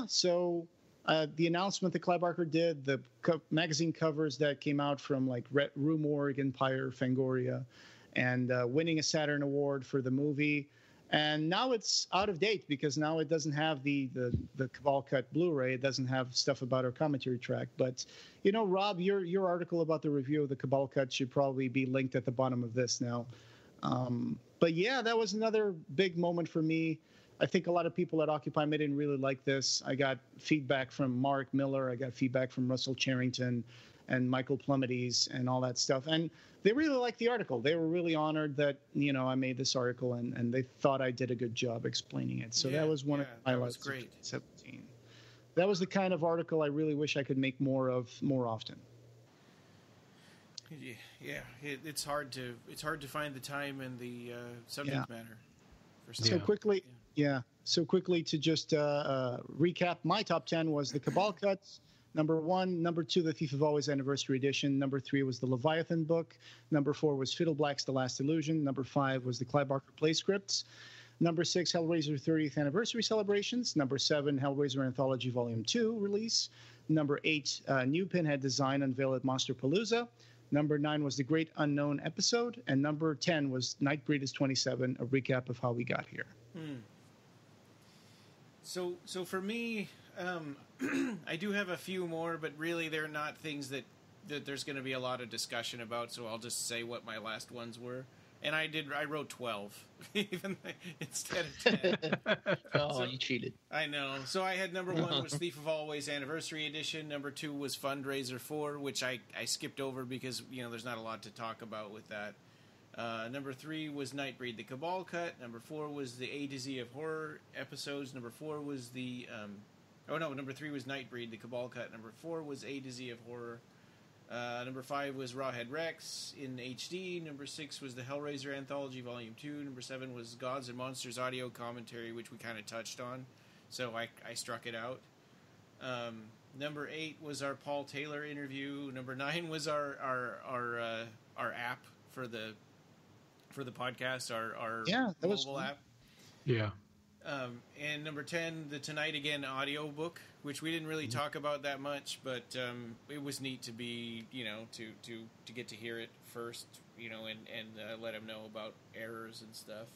so the announcement that Clive Barker did, the magazine covers that came out from like Rue Morgue, Empire, Fangoria, and winning a Saturn Award for the movie. And now it's out of date because now it doesn't have the Cabal cut Blu-ray. It doesn't have stuff about our commentary track. But, you know, Rob, your article about the review of the Cabal cut should probably be linked at the bottom of this now. But yeah, that was another big moment for me. I think a lot of people at Occupy May didn't really like this. I got feedback from Mark Miller. I got feedback from Russell Charrington and Michael Plumides and all that stuff. And they really liked the article. They were really honored that, I made this article, and they thought I did a good job explaining it. So that was one of the highlights of 2017. That was the kind of article I really wish I could make more of more often. Yeah, it's hard to find the time and the subject matter. So quickly, So quickly to just recap, my top 10 was the Cabal cuts. Number 1, number 2, the Thief of Always Anniversary Edition. Number 3 was the Leviathan book. Number 4 was Fiddle Black's The Last Illusion. Number 5 was the Clive Barker play scripts. Number 6, Hellraiser 30th Anniversary Celebrations. Number 7, Hellraiser Anthology Volume 2 release. Number 8, new Pinhead design unveiled at Monsterpalooza. Number 9 was The Great Unknown Episode. And number 10 was Nightbreed is 27, a recap of how we got here. So for me, I do have a few more, but really they're not things that there's going to be a lot of discussion about, so I'll just say what my last ones were. And I wrote 12 even instead of 10. So, you cheated. I know. So I had number 1 was Thief of Always Anniversary Edition. Number 2 was Fundraiser 4, which I skipped over because, there's not a lot to talk about with that. Number 3 was Nightbreed, the Cabal cut. Number 4 was the A to Z of horror episodes. Number 4 was the... number 3 was Nightbreed, the Cabal cut. Number 4 was A to Z of horror. Number 5 was Rawhead Rex in HD. Number 6 was the Hellraiser Anthology Volume 2. Number 7 was Gods and Monsters audio commentary, which we kind of touched on. So I struck it out. Number 8 was our Paul Taylor interview. Number 9 was our app for the podcast, our mobile app. Yeah. And number 10, the Tonight Again audiobook, which we didn't really talk about that much, but it was neat to be, to get to hear it first, and let them know about errors and stuff.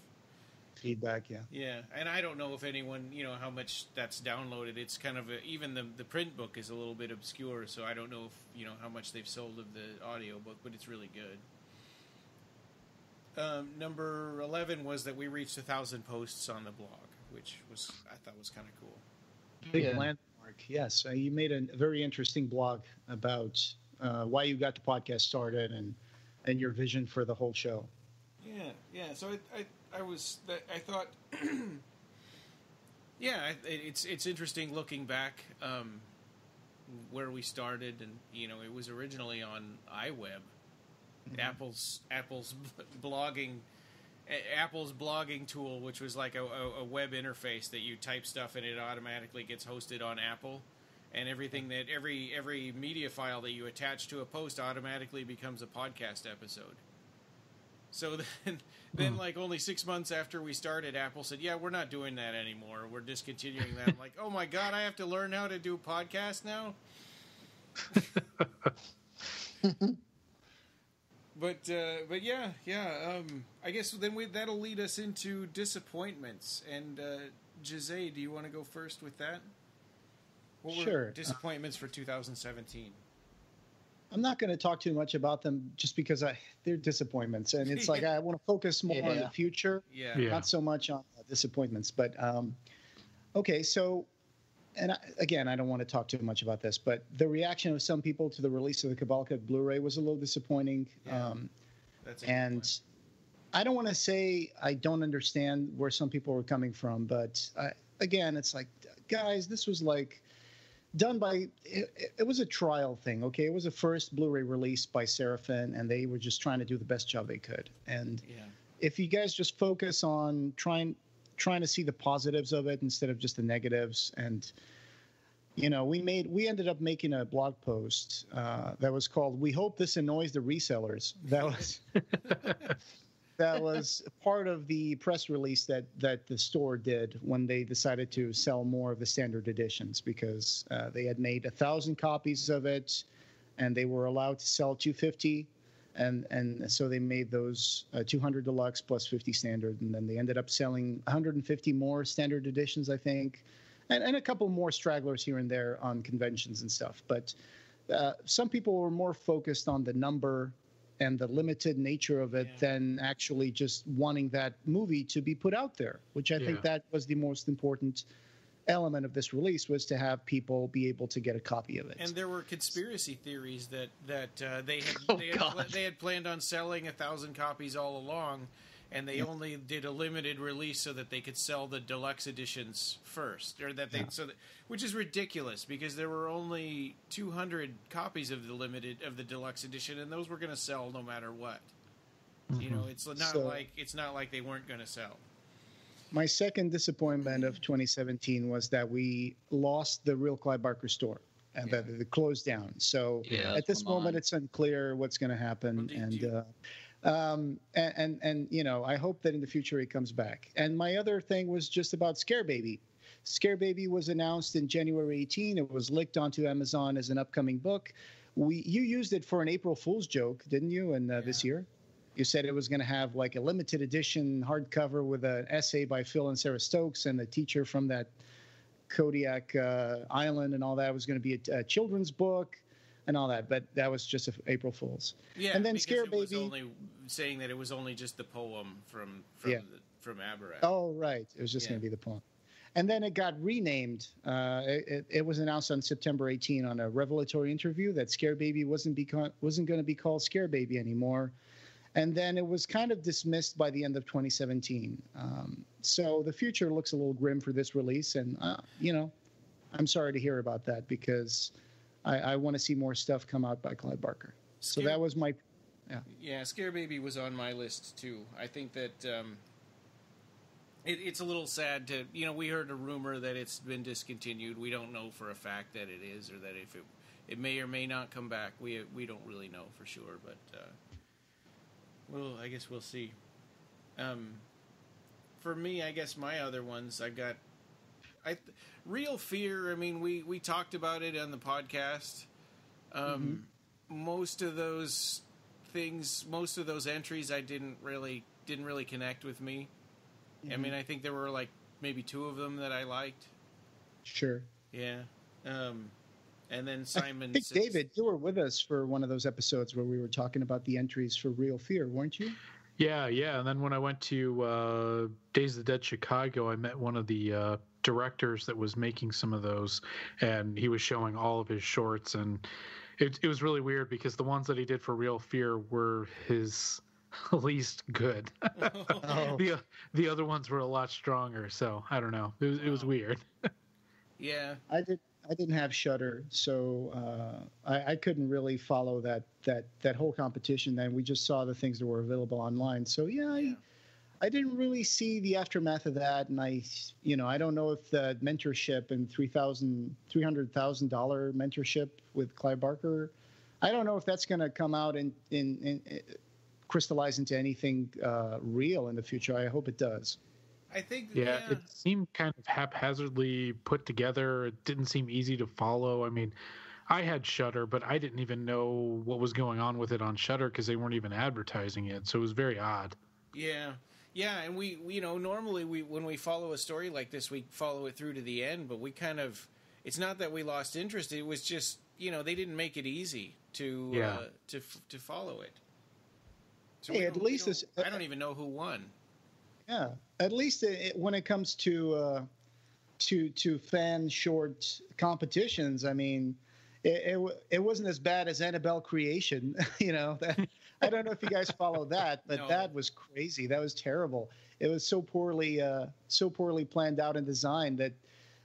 Feedback, yeah. Yeah, and I don't know if anyone, how much that's downloaded. It's kind of even the print book is a little bit obscure, so I don't know if, how much they've sold of the audiobook, but it's really good. Number 11 was that we reached 1,000 posts on the blog, which I thought was kind of cool. Big landmark, yes. You made a very interesting blog about why you got the podcast started and your vision for the whole show. Yeah. So I thought, it's interesting looking back where we started, and it was originally on iWeb. Apple's blogging tool, which was like a web interface that you type stuff and it automatically gets hosted on Apple, and everything that every media file that you attach to a post automatically becomes a podcast episode. So then like only 6 months after we started, Apple said, "Yeah, we're not doing that anymore. We're discontinuing that." I'm like, "Oh my God, I have to learn how to do podcasts now." But yeah. I guess then that'll lead us into disappointments. And Jose, do you want to go first with that? What were disappointments for 2017? I'm not going to talk too much about them just because they're disappointments, and it's like I want to focus more on the future, not so much on disappointments. But okay, so. And I don't want to talk too much about this, but the reaction of some people to the release of the Cabal Cut Blu-ray was a little disappointing. Yeah, and I don't want to say I don't understand where some people were coming from, but again, it's like, guys, this was like done by it was a trial thing. Okay, it was a first Blu-ray release by Seraphin, and they were just trying to do the best job they could. And if you guys just focus on trying to see the positives of it instead of just the negatives. And, we ended up making a blog post that was called, "We Hope This Annoys the Resellers." That was part of the press release that the store did when they decided to sell more of the standard editions, because they had made 1,000 copies of it and they were allowed to sell 250. And so they made those 200 deluxe plus 50 standard, and then they ended up selling 150 more standard editions, I think, and a couple more stragglers here and there on conventions and stuff. But some people were more focused on the number and the limited nature of it than actually just wanting that movie to be put out there, which I think that was the most important element of this release, was to have people be able to get a copy of it. And there were conspiracy theories that they had planned on selling 1,000 copies all along, and they only did a limited release so that they could sell the deluxe editions first, or that they which is ridiculous, because there were only 200 copies of the deluxe edition, and those were going to sell no matter what. Mm-hmm. You know, it's not like they weren't going to sell. My second disappointment of 2017 was that we lost the real Clive Barker store, and that it closed down. So at this moment, it's unclear what's going to happen. And you know, I hope that in the future he comes back. And my other thing was just about Scare Baby. Scare Baby was announced in January 18. It was linked onto Amazon as an upcoming book. You used it for an April Fool's joke, didn't you? And this year, you said it was going to have like a limited edition hardcover with an essay by Phil and Sarah Stokes, and the teacher from that Kodiak Island and all that was going to be a children's book and all that. But that was just April Fool's. Yeah, and then Scare Baby was Baby only saying that it was only just the poem from Aberrath. Oh, right. It was just going to be the poem. And then it got renamed. It was announced on September 18 on a revelatory interview that Scare Baby wasn't going to be called Scare Baby anymore. And then it was kind of dismissed by the end of 2017. So the future looks a little grim for this release. And, you know, I'm sorry to hear about that, because I want to see more stuff come out by Clive Barker. So that was my... Yeah, Scare Baby was on my list, too. I think that... It's a little sad to, you know, we heard a rumor that it's been discontinued. We don't know for a fact that it is, or that if it may or may not come back. We don't really know for sure, but well, I guess we'll see. For me, I guess my other ones, I've got Real Fear. I mean, we talked about it on the podcast. Most of those things, most of those entries, I didn't really connect with me. I mean, I think there were like maybe 2 of them that I liked. Sure. Yeah. And then Simon... I think, David, you were with us for one of those episodes where we were talking about the entries for Real Fear, weren't you? Yeah. And then when I went to Days of the Dead Chicago, I met one of the directors that was making some of those, and he was showing all of his shorts. And it was really weird, because the ones that he did for Real Fear were his... least good. The other ones were a lot stronger, so I don't know. It was weird. Yeah, I didn't have Shudder, so I couldn't really follow that whole competition. Then we just saw the things that were available online. So I didn't really see the aftermath of that, and I don't know if the mentorship and $300,000 mentorship with Clive Barker, I don't know if that's going to come out in crystallize into anything real in the future. I hope it does. I think it seemed kind of haphazardly put together. It didn't seem easy to follow. I mean, I had Shudder, but I didn't even know what was going on with it on Shudder, because they weren't even advertising it, so it was very odd. Yeah, and we normally when we follow a story like this, we follow it through to the end, but we kind of, it's not that we lost interest, it was just, they didn't make it easy to follow it. So hey, at least I don't even know who won. Yeah, at least when it comes to fan short competitions, I mean, it wasn't as bad as Annabelle Creation. I don't know if you guys follow that, but that was crazy. That was terrible. It was so poorly planned out and designed that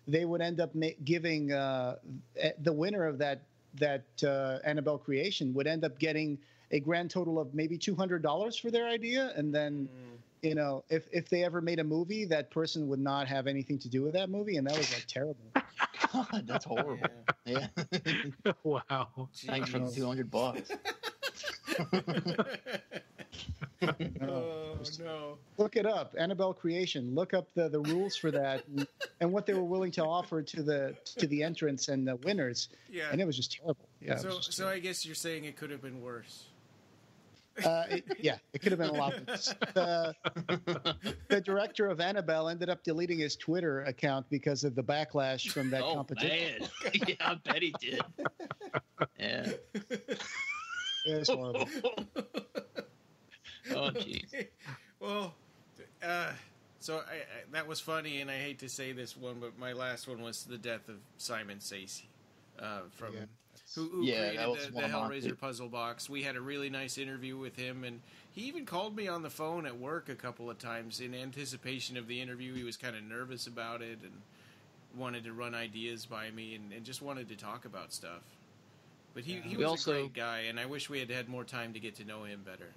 they would end up giving the winner of that Annabelle Creation would end up getting a grand total of maybe $200 for their idea, and then if they ever made a movie, that person would not have anything to do with that movie, and that was like terrible. God, that's horrible. Yeah. Wow. Thanks for the $200. Oh no! Look it up, Annabelle Creation. Look up the rules for that and what they were willing to offer to the entrants and the winners. Yeah, and it was just terrible. Yeah. So I guess you're saying it could have been worse. It could have been a lot worse. The director of Annabelle ended up deleting his Twitter account because of the backlash from that competition. Man. Yeah, I bet he did. Yeah. It was horrible. jeez. Well, so that was funny, and I hate to say this one, but my last one was the death of Simon Sacy, who created the Hellraiser puzzle box. We had a really nice interview with him, and he even called me on the phone at work a couple of times in anticipation of the interview. He was kind of nervous about it and wanted to run ideas by me and just wanted to talk about stuff. But he was a great guy, and I wish we had had more time to get to know him better.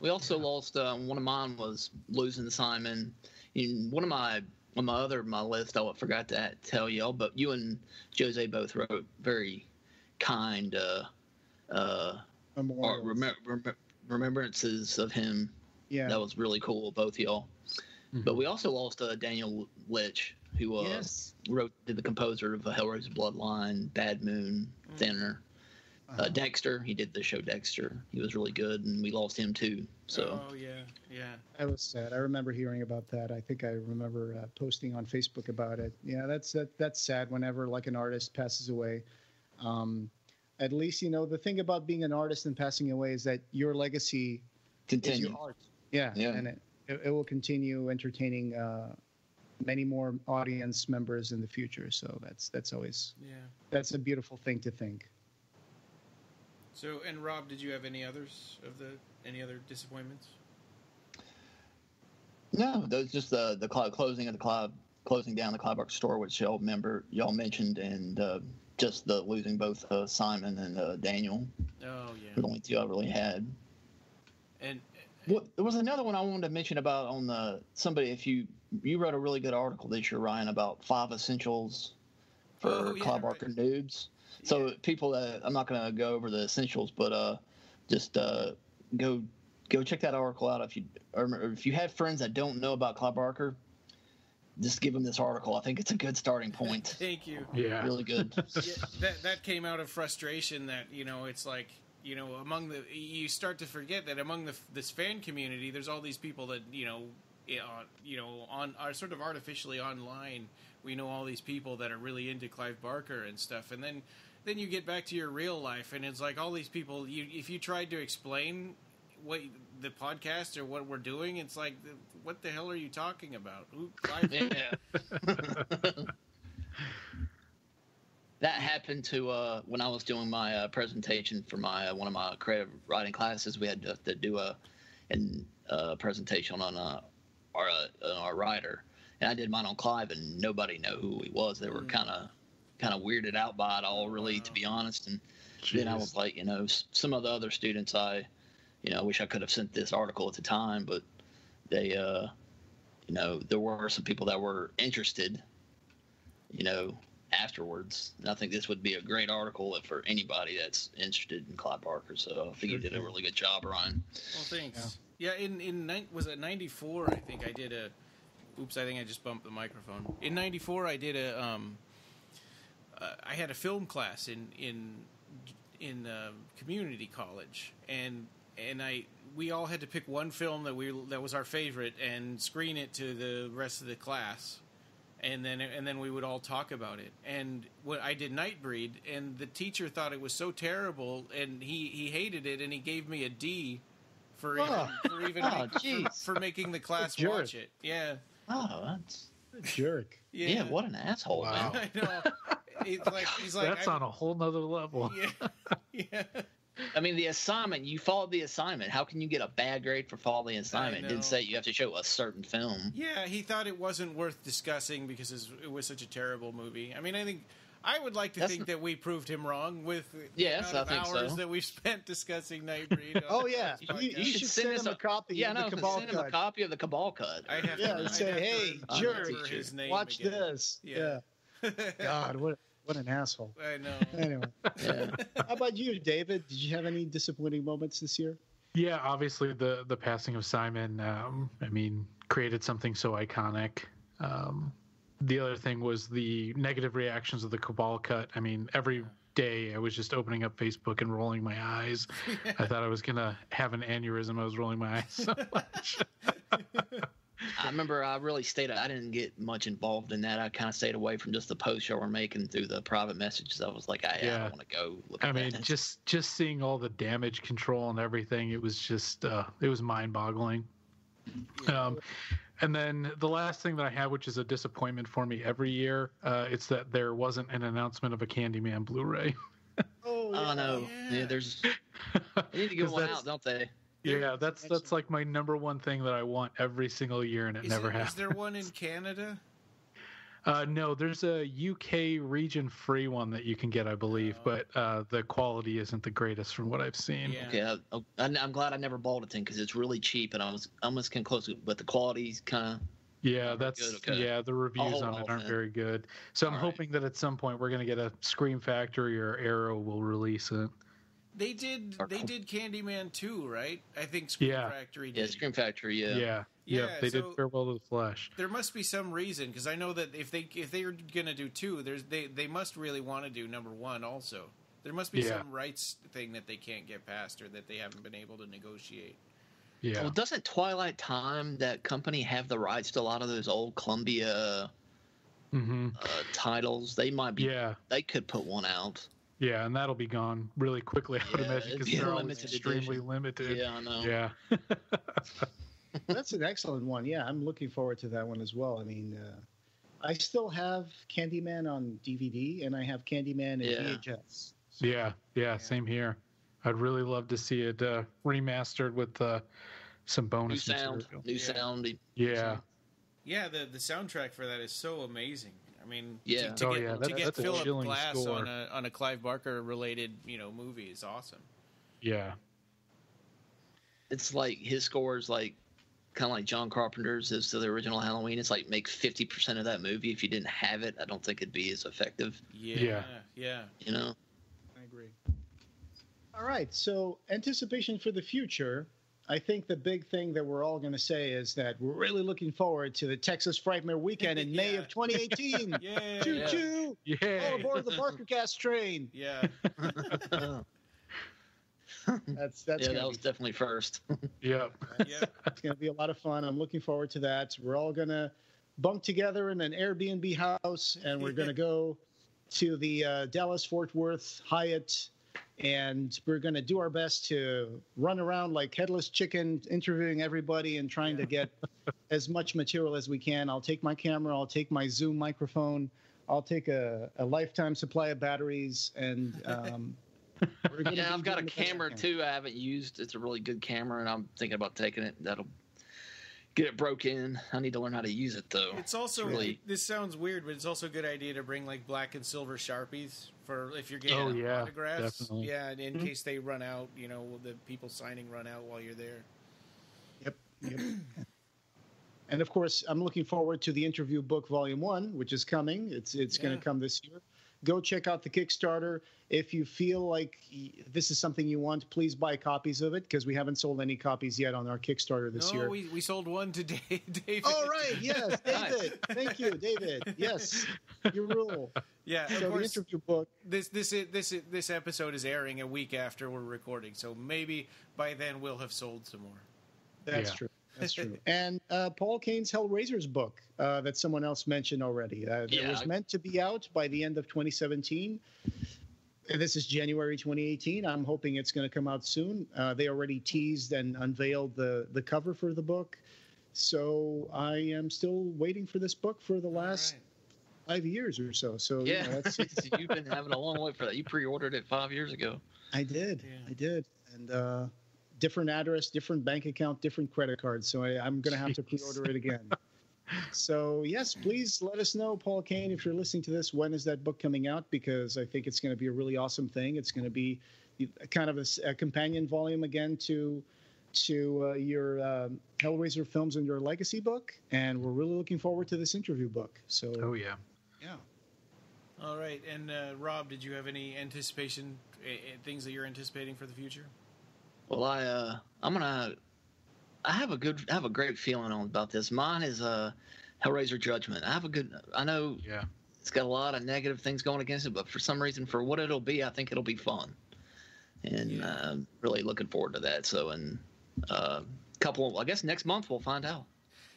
We also lost, one of mine was losing Simon. One of my list, I forgot to tell y'all, but you and Jose both wrote very kind remembrances of him. Yeah. That was really cool, both y'all. Mm-hmm. But we also lost Daniel Litch, who did the composer of Hellraiser Bloodline, Bad Moon, Thinner. Dexter, he did the show Dexter. He was really good, and we lost him too. So. Oh yeah. That was sad. I remember hearing about that. I think I remember posting on Facebook about it. Yeah, that's sad. Whenever like an artist passes away, at least the thing about being an artist and passing away is that your legacy continues. Is your art. Yeah, and it will continue entertaining many more audience members in the future. So that's always that's a beautiful thing to think. So, and Rob, did you have any other disappointments? No, those just the closing down the Clive Barker store, which y'all mentioned, and just the losing both Simon and Daniel. Oh yeah, the only two I really had. And there was another one I wanted to mention about on somebody. If you wrote a really good article this year, Ryan, about 5 essentials for Clive Barker noobs. So people that I'm not going to go over the essentials, but just go check that article out if you have friends that don't know about Clive Barker. Just give them this article. I think it's a good starting point. Thank you. Yeah, really good. That came out of frustration that it's like you start to forget that among this fan community, there's all these people that are sort of artificially online. We know all these people that are really into Clive Barker and stuff, and then you get back to your real life, and it's like all these people. If you tried to explain what the podcast or what we're doing, it's like, what the hell are you talking about? That happened to when I was doing my presentation for my one of my creative writing classes. We had to do a presentation on our writer, and I did mine on Clive, and nobody knew who he was. They were kind of weirded out by it all, really, to be honest. And then I was like, some of the other students, I wish I could have sent this article at the time, but they, there were some people that were interested, afterwards. And I think this would be a great article for anybody that's interested in Clive Barker. So I think you did a really good job, Ryan. Well, thanks. Yeah, was it 94? I think I did oops, I think I just bumped the microphone. In 94, I did I had a film class in community college, and we all had to pick one film that was our favorite and screen it to the rest of the class, and then we would all talk about it. And I did Nightbreed, and the teacher thought it was so terrible, and he hated it, and he gave me a D for making the class watch it. Yeah. Oh, that's a jerk. Yeah, what an asshole! Wow. Man. I know. He's like that's on a whole nother level. Yeah. I mean, the assignment, you followed the assignment. How can you get a bad grade for following the assignment? It didn't say you have to show a certain film. Yeah, he thought it wasn't worth discussing because it was such a terrible movie. I mean, I would like to think that we proved him wrong with the amount of hours that we've spent discussing Nightbreed. Oh, yeah. You should send him a copy of the Cabal cut. Send him a copy of the Cabal cut. Say, hey, jerk, watch this. Yeah. God, what an asshole. I know. Anyway. Yeah. How about you, David? Did you have any disappointing moments this year? Yeah, obviously the passing of Simon, created something so iconic. The other thing was the negative reactions of the Cabal cut. I mean, every day I was just opening up Facebook and rolling my eyes. I thought I was going to have an aneurysm. I was rolling my eyes so much. I remember I didn't get much involved in that. I kind of stayed away from just the posts y'all were making through the private messages. I was like, I don't want to go look at that. just seeing all the damage control and everything, it was just, it was mind-boggling. Yeah. And then the last thing that I have, which is a disappointment for me every year, it's that there wasn't an announcement of a Candyman Blu-ray. Oh no! Yeah, there's. They need to get one out, don't they? Yeah, that's like my number one thing that I want every single year, and it never happens. Is there one in Canada? No, there's a UK region-free one that you can get, I believe, but the quality isn't the greatest from what I've seen. Yeah. Okay, I'm glad I never bought it then because it's really cheap, and I was almost kind of close, but the quality's kind of. Yeah, the reviews on it aren't very good. So I'm hoping that at some point we're going to get a Scream Factory or Arrow will release it. They did Candyman 2, right? I think Scream Factory did. Yeah, Scream Factory, Yeah, they did Farewell to the Flesh. There must be some reason, because I know that if they're going to do 2, they must really want to do number 1 also. There must be some rights thing that they can't get past or that they haven't been able to negotiate. Yeah. Well, doesn't Twilight Time, that company, have the rights to a lot of those old Columbia titles? They might be. Yeah. They could put one out. Yeah, and that'll be gone really quickly, I would imagine, because they're always extremely limited. Yeah, I know. Yeah. That's an excellent one. Yeah, I'm looking forward to that one as well. I mean, I still have Candyman on DVD, and I have Candyman in VHS. So, yeah, same here. I'd really love to see it remastered with some bonus material. New sound. Yeah, the soundtrack for that is so amazing. I mean, to get Philip Glass score on a Clive Barker related, movie is awesome. Yeah. It's like his score is like kind of like John Carpenter's is to the original Halloween. It's like make 50% of that movie. If you didn't have it, I don't think it'd be as effective. Yeah. You know? I agree. All right. So anticipation for the future. I think the big thing that we're all going to say is that we're really looking forward to the Texas Frightmare Weekend in May of 2018. Yeah. Choo-choo. Yeah. All aboard the BarkerCast train. Yeah. That was definitely first. Yeah. It's going to be a lot of fun. I'm looking forward to that. We're all going to bunk together in an Airbnb house, and we're going to go to the Dallas-Fort Worth Hyatt, and we're going to do our best to run around like headless chicken, interviewing everybody and trying to get as much material as we can. I'll take my camera. I'll take my Zoom microphone. I'll take a lifetime supply of batteries, and I've got a camera too I haven't used. It's a really good camera, and I'm thinking about taking it. That'll get it broke in. I need to learn how to use it though. It's also this sounds weird, but it's also a good idea to bring like black and silver Sharpies for if you're getting autographs. Definitely. Yeah, in case they run out, the people signing run out while you're there. Yep. And of course, I'm looking forward to the interview book Volume 1, which is coming. It's going to come this year. Go check out the Kickstarter. If you feel like this is something you want, please buy copies of it, because we haven't sold any copies yet on our Kickstarter this year. No, we sold one today, David. Oh, right. Yes, David. Thank you, David. Yes, you rule. Yeah, so of course, the interview book. This episode is airing a week after we're recording, so maybe by then we'll have sold some more. That's true. That's true. And Paul Kane's Hellraiser's book that someone else mentioned already. That was meant to be out by the end of 2017. This is January 2018. I'm hoping it's going to come out soon. They already teased and unveiled the cover for the book. So I am still waiting for this book for the last 5 years or so. So you've been having a long wait for that. You pre-ordered it 5 years ago. I did. And different address, different bank account, different credit card. So I'm going to have to pre-order it again. So, yes, please let us know, Paul Kane, if you're listening to this, when is that book coming out? Because I think it's going to be a really awesome thing. It's going to be kind of a companion volume again to your Hellraiser Films and Your Legacy book. And we're really looking forward to this interview book. So, yeah. All right. And Rob, did you have any anticipation, things that you're anticipating for the future? Well, I have a great feeling about this. Mine is Hellraiser Judgment. I know it's got a lot of negative things going against it, but for some reason, for what it'll be, I think it'll be fun. And really looking forward to that. So I guess next month we'll find out.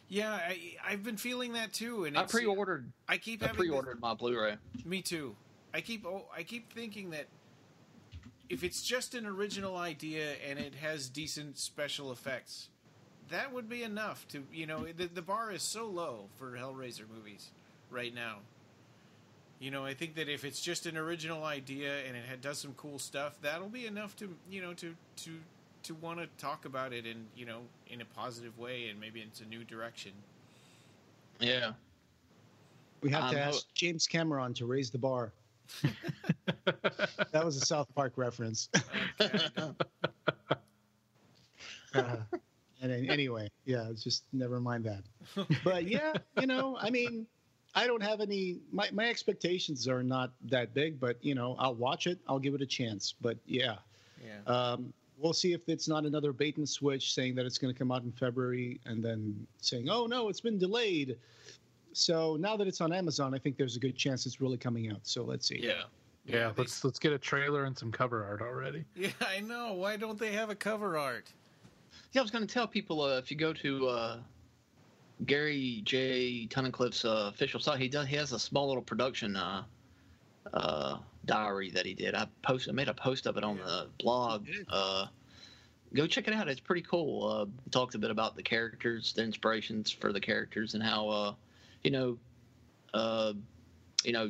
Yeah, I've been feeling that too, and I pre-ordered. I pre-ordered my Blu-ray. Me too. I keep thinking that if it's just an original idea and it has decent special effects, that would be enough to, the bar is so low for Hellraiser movies right now. I think that if it's just an original idea and it does some cool stuff, that'll be enough to want to talk about it in a positive way and maybe into a new direction. Yeah. We have to ask James Cameron to raise the bar. That was a South Park reference. And anyway, yeah, it's just never mind that. But yeah, I don't have any. My expectations are not that big, but I'll watch it. I'll give it a chance. But yeah. We'll see if it's not another bait and switch saying that it's going to come out in February and then saying, "Oh no, it's been delayed." So now that it's on Amazon, I think there's a good chance it's really coming out. So let's see. Yeah. Let's get a trailer and some cover art already. Yeah, I know. Why don't they have a cover art? Yeah, I was going to tell people if you go to Gary J. Tunnicliffe's official site, he has a small little production diary that he did. I made a post of it on the blog. Go check it out. It's pretty cool. It talks a bit about the characters, the inspirations for the characters, and how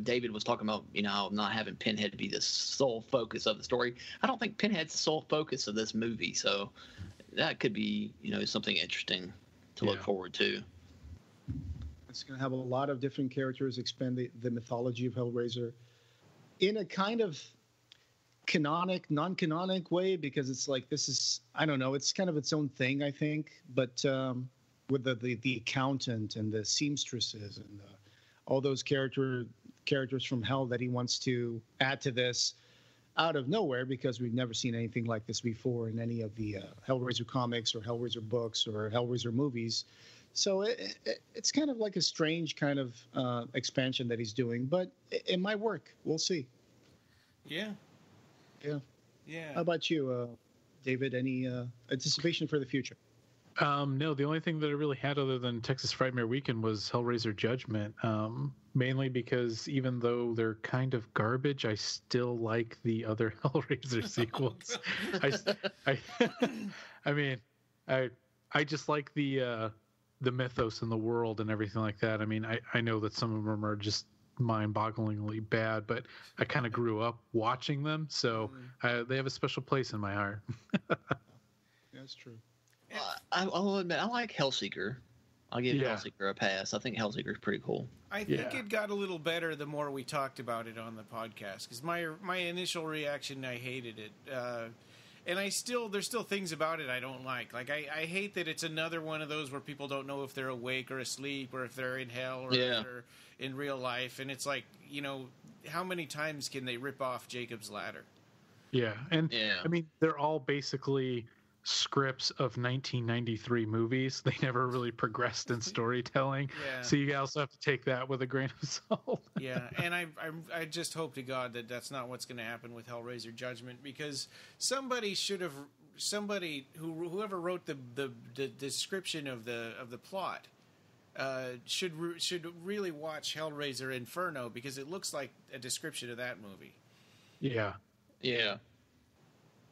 David was talking about how not having Pinhead be the sole focus of the story. I don't think Pinhead's the sole focus of this movie, so that could be something interesting to look forward to. It's going to have a lot of different characters, expand the mythology of Hellraiser in a kind of non-canonic way, because it's like, this is, I don't know, it's kind of its own thing, I think. But with the accountant and the seamstresses and all those characters from Hell that he wants to add to this out of nowhere, because we've never seen anything like this before in any of the Hellraiser comics or Hellraiser books or Hellraiser movies. So it's kind of like a strange kind of expansion that he's doing, but it might work. We'll see. Yeah. How about you, David? Any anticipation for the future? No, the only thing that I really had other than Texas Frightmare Weekend was Hellraiser Judgment, mainly because even though they're kind of garbage, I still like the other Hellraiser sequels. I just like the mythos in the world and everything like that. I mean, I know that some of them are just mind-bogglingly bad, but I kind of grew up watching them, so they have a special place in my heart. That's true. I'll admit, I like Hellseeker. I'll give Hellseeker a pass. I think Hellseeker is pretty cool. I think it got a little better the more we talked about it on the podcast, because my initial reaction, I hated it. And there's still things about it I don't like. Like, I hate that it's another one of those where people don't know if they're awake or asleep, or if they're in hell, or if they're in real life. And it's like, how many times can they rip off Jacob's Ladder? Yeah, and I mean, they're all basically scripts of 1993 movies. They never really progressed in storytelling. So you also have to take that with a grain of salt. And I just hope to God that that's not what's going to happen with Hellraiser Judgment, because whoever wrote the description of the plot should really watch Hellraiser Inferno, because it looks like a description of that movie.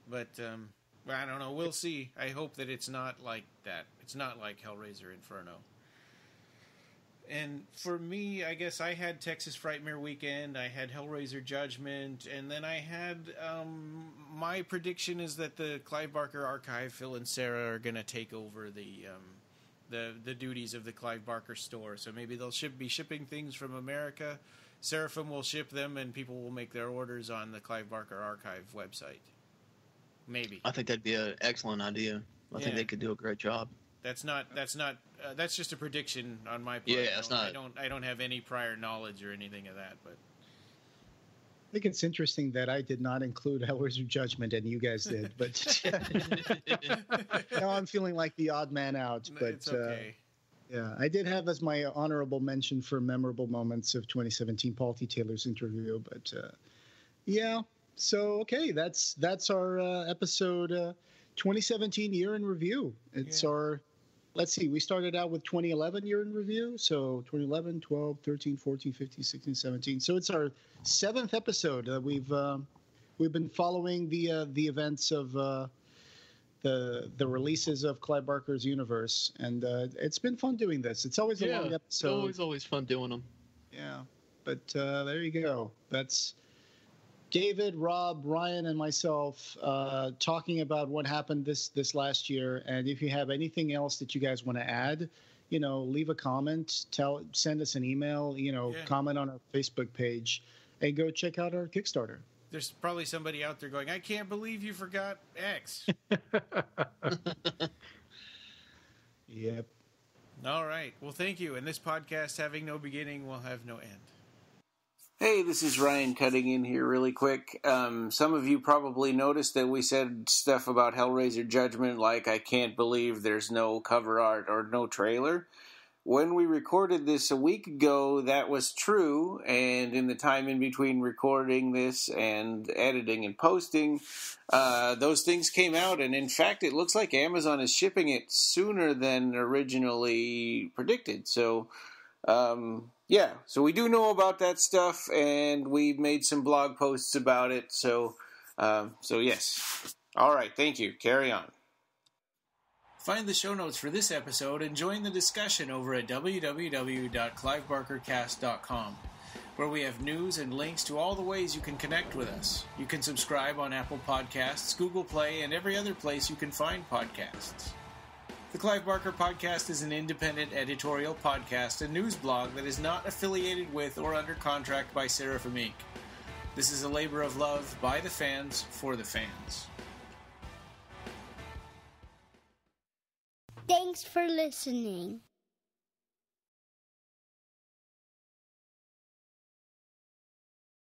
But I don't know. We'll see. I hope that it's not like that. It's not like Hellraiser Inferno. And for me, I guess I had Texas Frightmare Weekend, I had Hellraiser Judgment, and then I had my prediction is that the Clive Barker Archive, Phil and Sarah, are going to take over the duties of the Clive Barker store. So maybe they'll be shipping things from America. Seraphim will ship them, and people will make their orders on the Clive Barker Archive website. Maybe. I think that'd be an excellent idea. I think they could do a great job. That's just a prediction on my part. Yeah, it's not. I don't have any prior knowledge or anything of that, but I think it's interesting that I did not include Hellraiser Judgment and you guys did, but now I'm feeling like the odd man out. But it's okay. I did have as my honorable mention for memorable moments of 2017 Paul T. Taylor's interview, but So, okay, that's our episode 2017 year in review. It's our let's see, we started out with 2011 year in review. So 2011, 12, 13, 14, 15, 16, 17. So it's our 7th episode. We've been following the events of the releases of Clive Barker's universe, and it's been fun doing this. It's always a long episode. Always fun doing them. Yeah, but there you go. That's David, Rob, Ryan, and myself talking about what happened this last year. And if you have anything else that you guys want to add, leave a comment, send us an email, comment on our Facebook page, and go check out our Kickstarter. There's probably somebody out there going, I can't believe you forgot X. Yep. All right. Well, thank you. And this podcast, having no beginning, will have no end. Hey, this is Ryan cutting in here really quick. Some of you probably noticed that we said stuff about Hellraiser Judgment like, I can't believe there's no cover art or no trailer. When we recorded this a week ago, that was true, and in the time in between recording this and editing and posting, those things came out, and in fact, it looks like Amazon is shipping it sooner than originally predicted. So, so we do know about that stuff, and we've made some blog posts about it, so yes. All right, thank you. Carry on. Find the show notes for this episode and join the discussion over at www.clivebarkercast.com, where we have news and links to all the ways you can connect with us. You can subscribe on Apple Podcasts, Google Play, and every other place you can find podcasts. The Clive Barker Podcast is an independent editorial podcast and news blog that is not affiliated with or under contract by Seraphim Inc. This is a labor of love by the fans for the fans. Thanks for listening.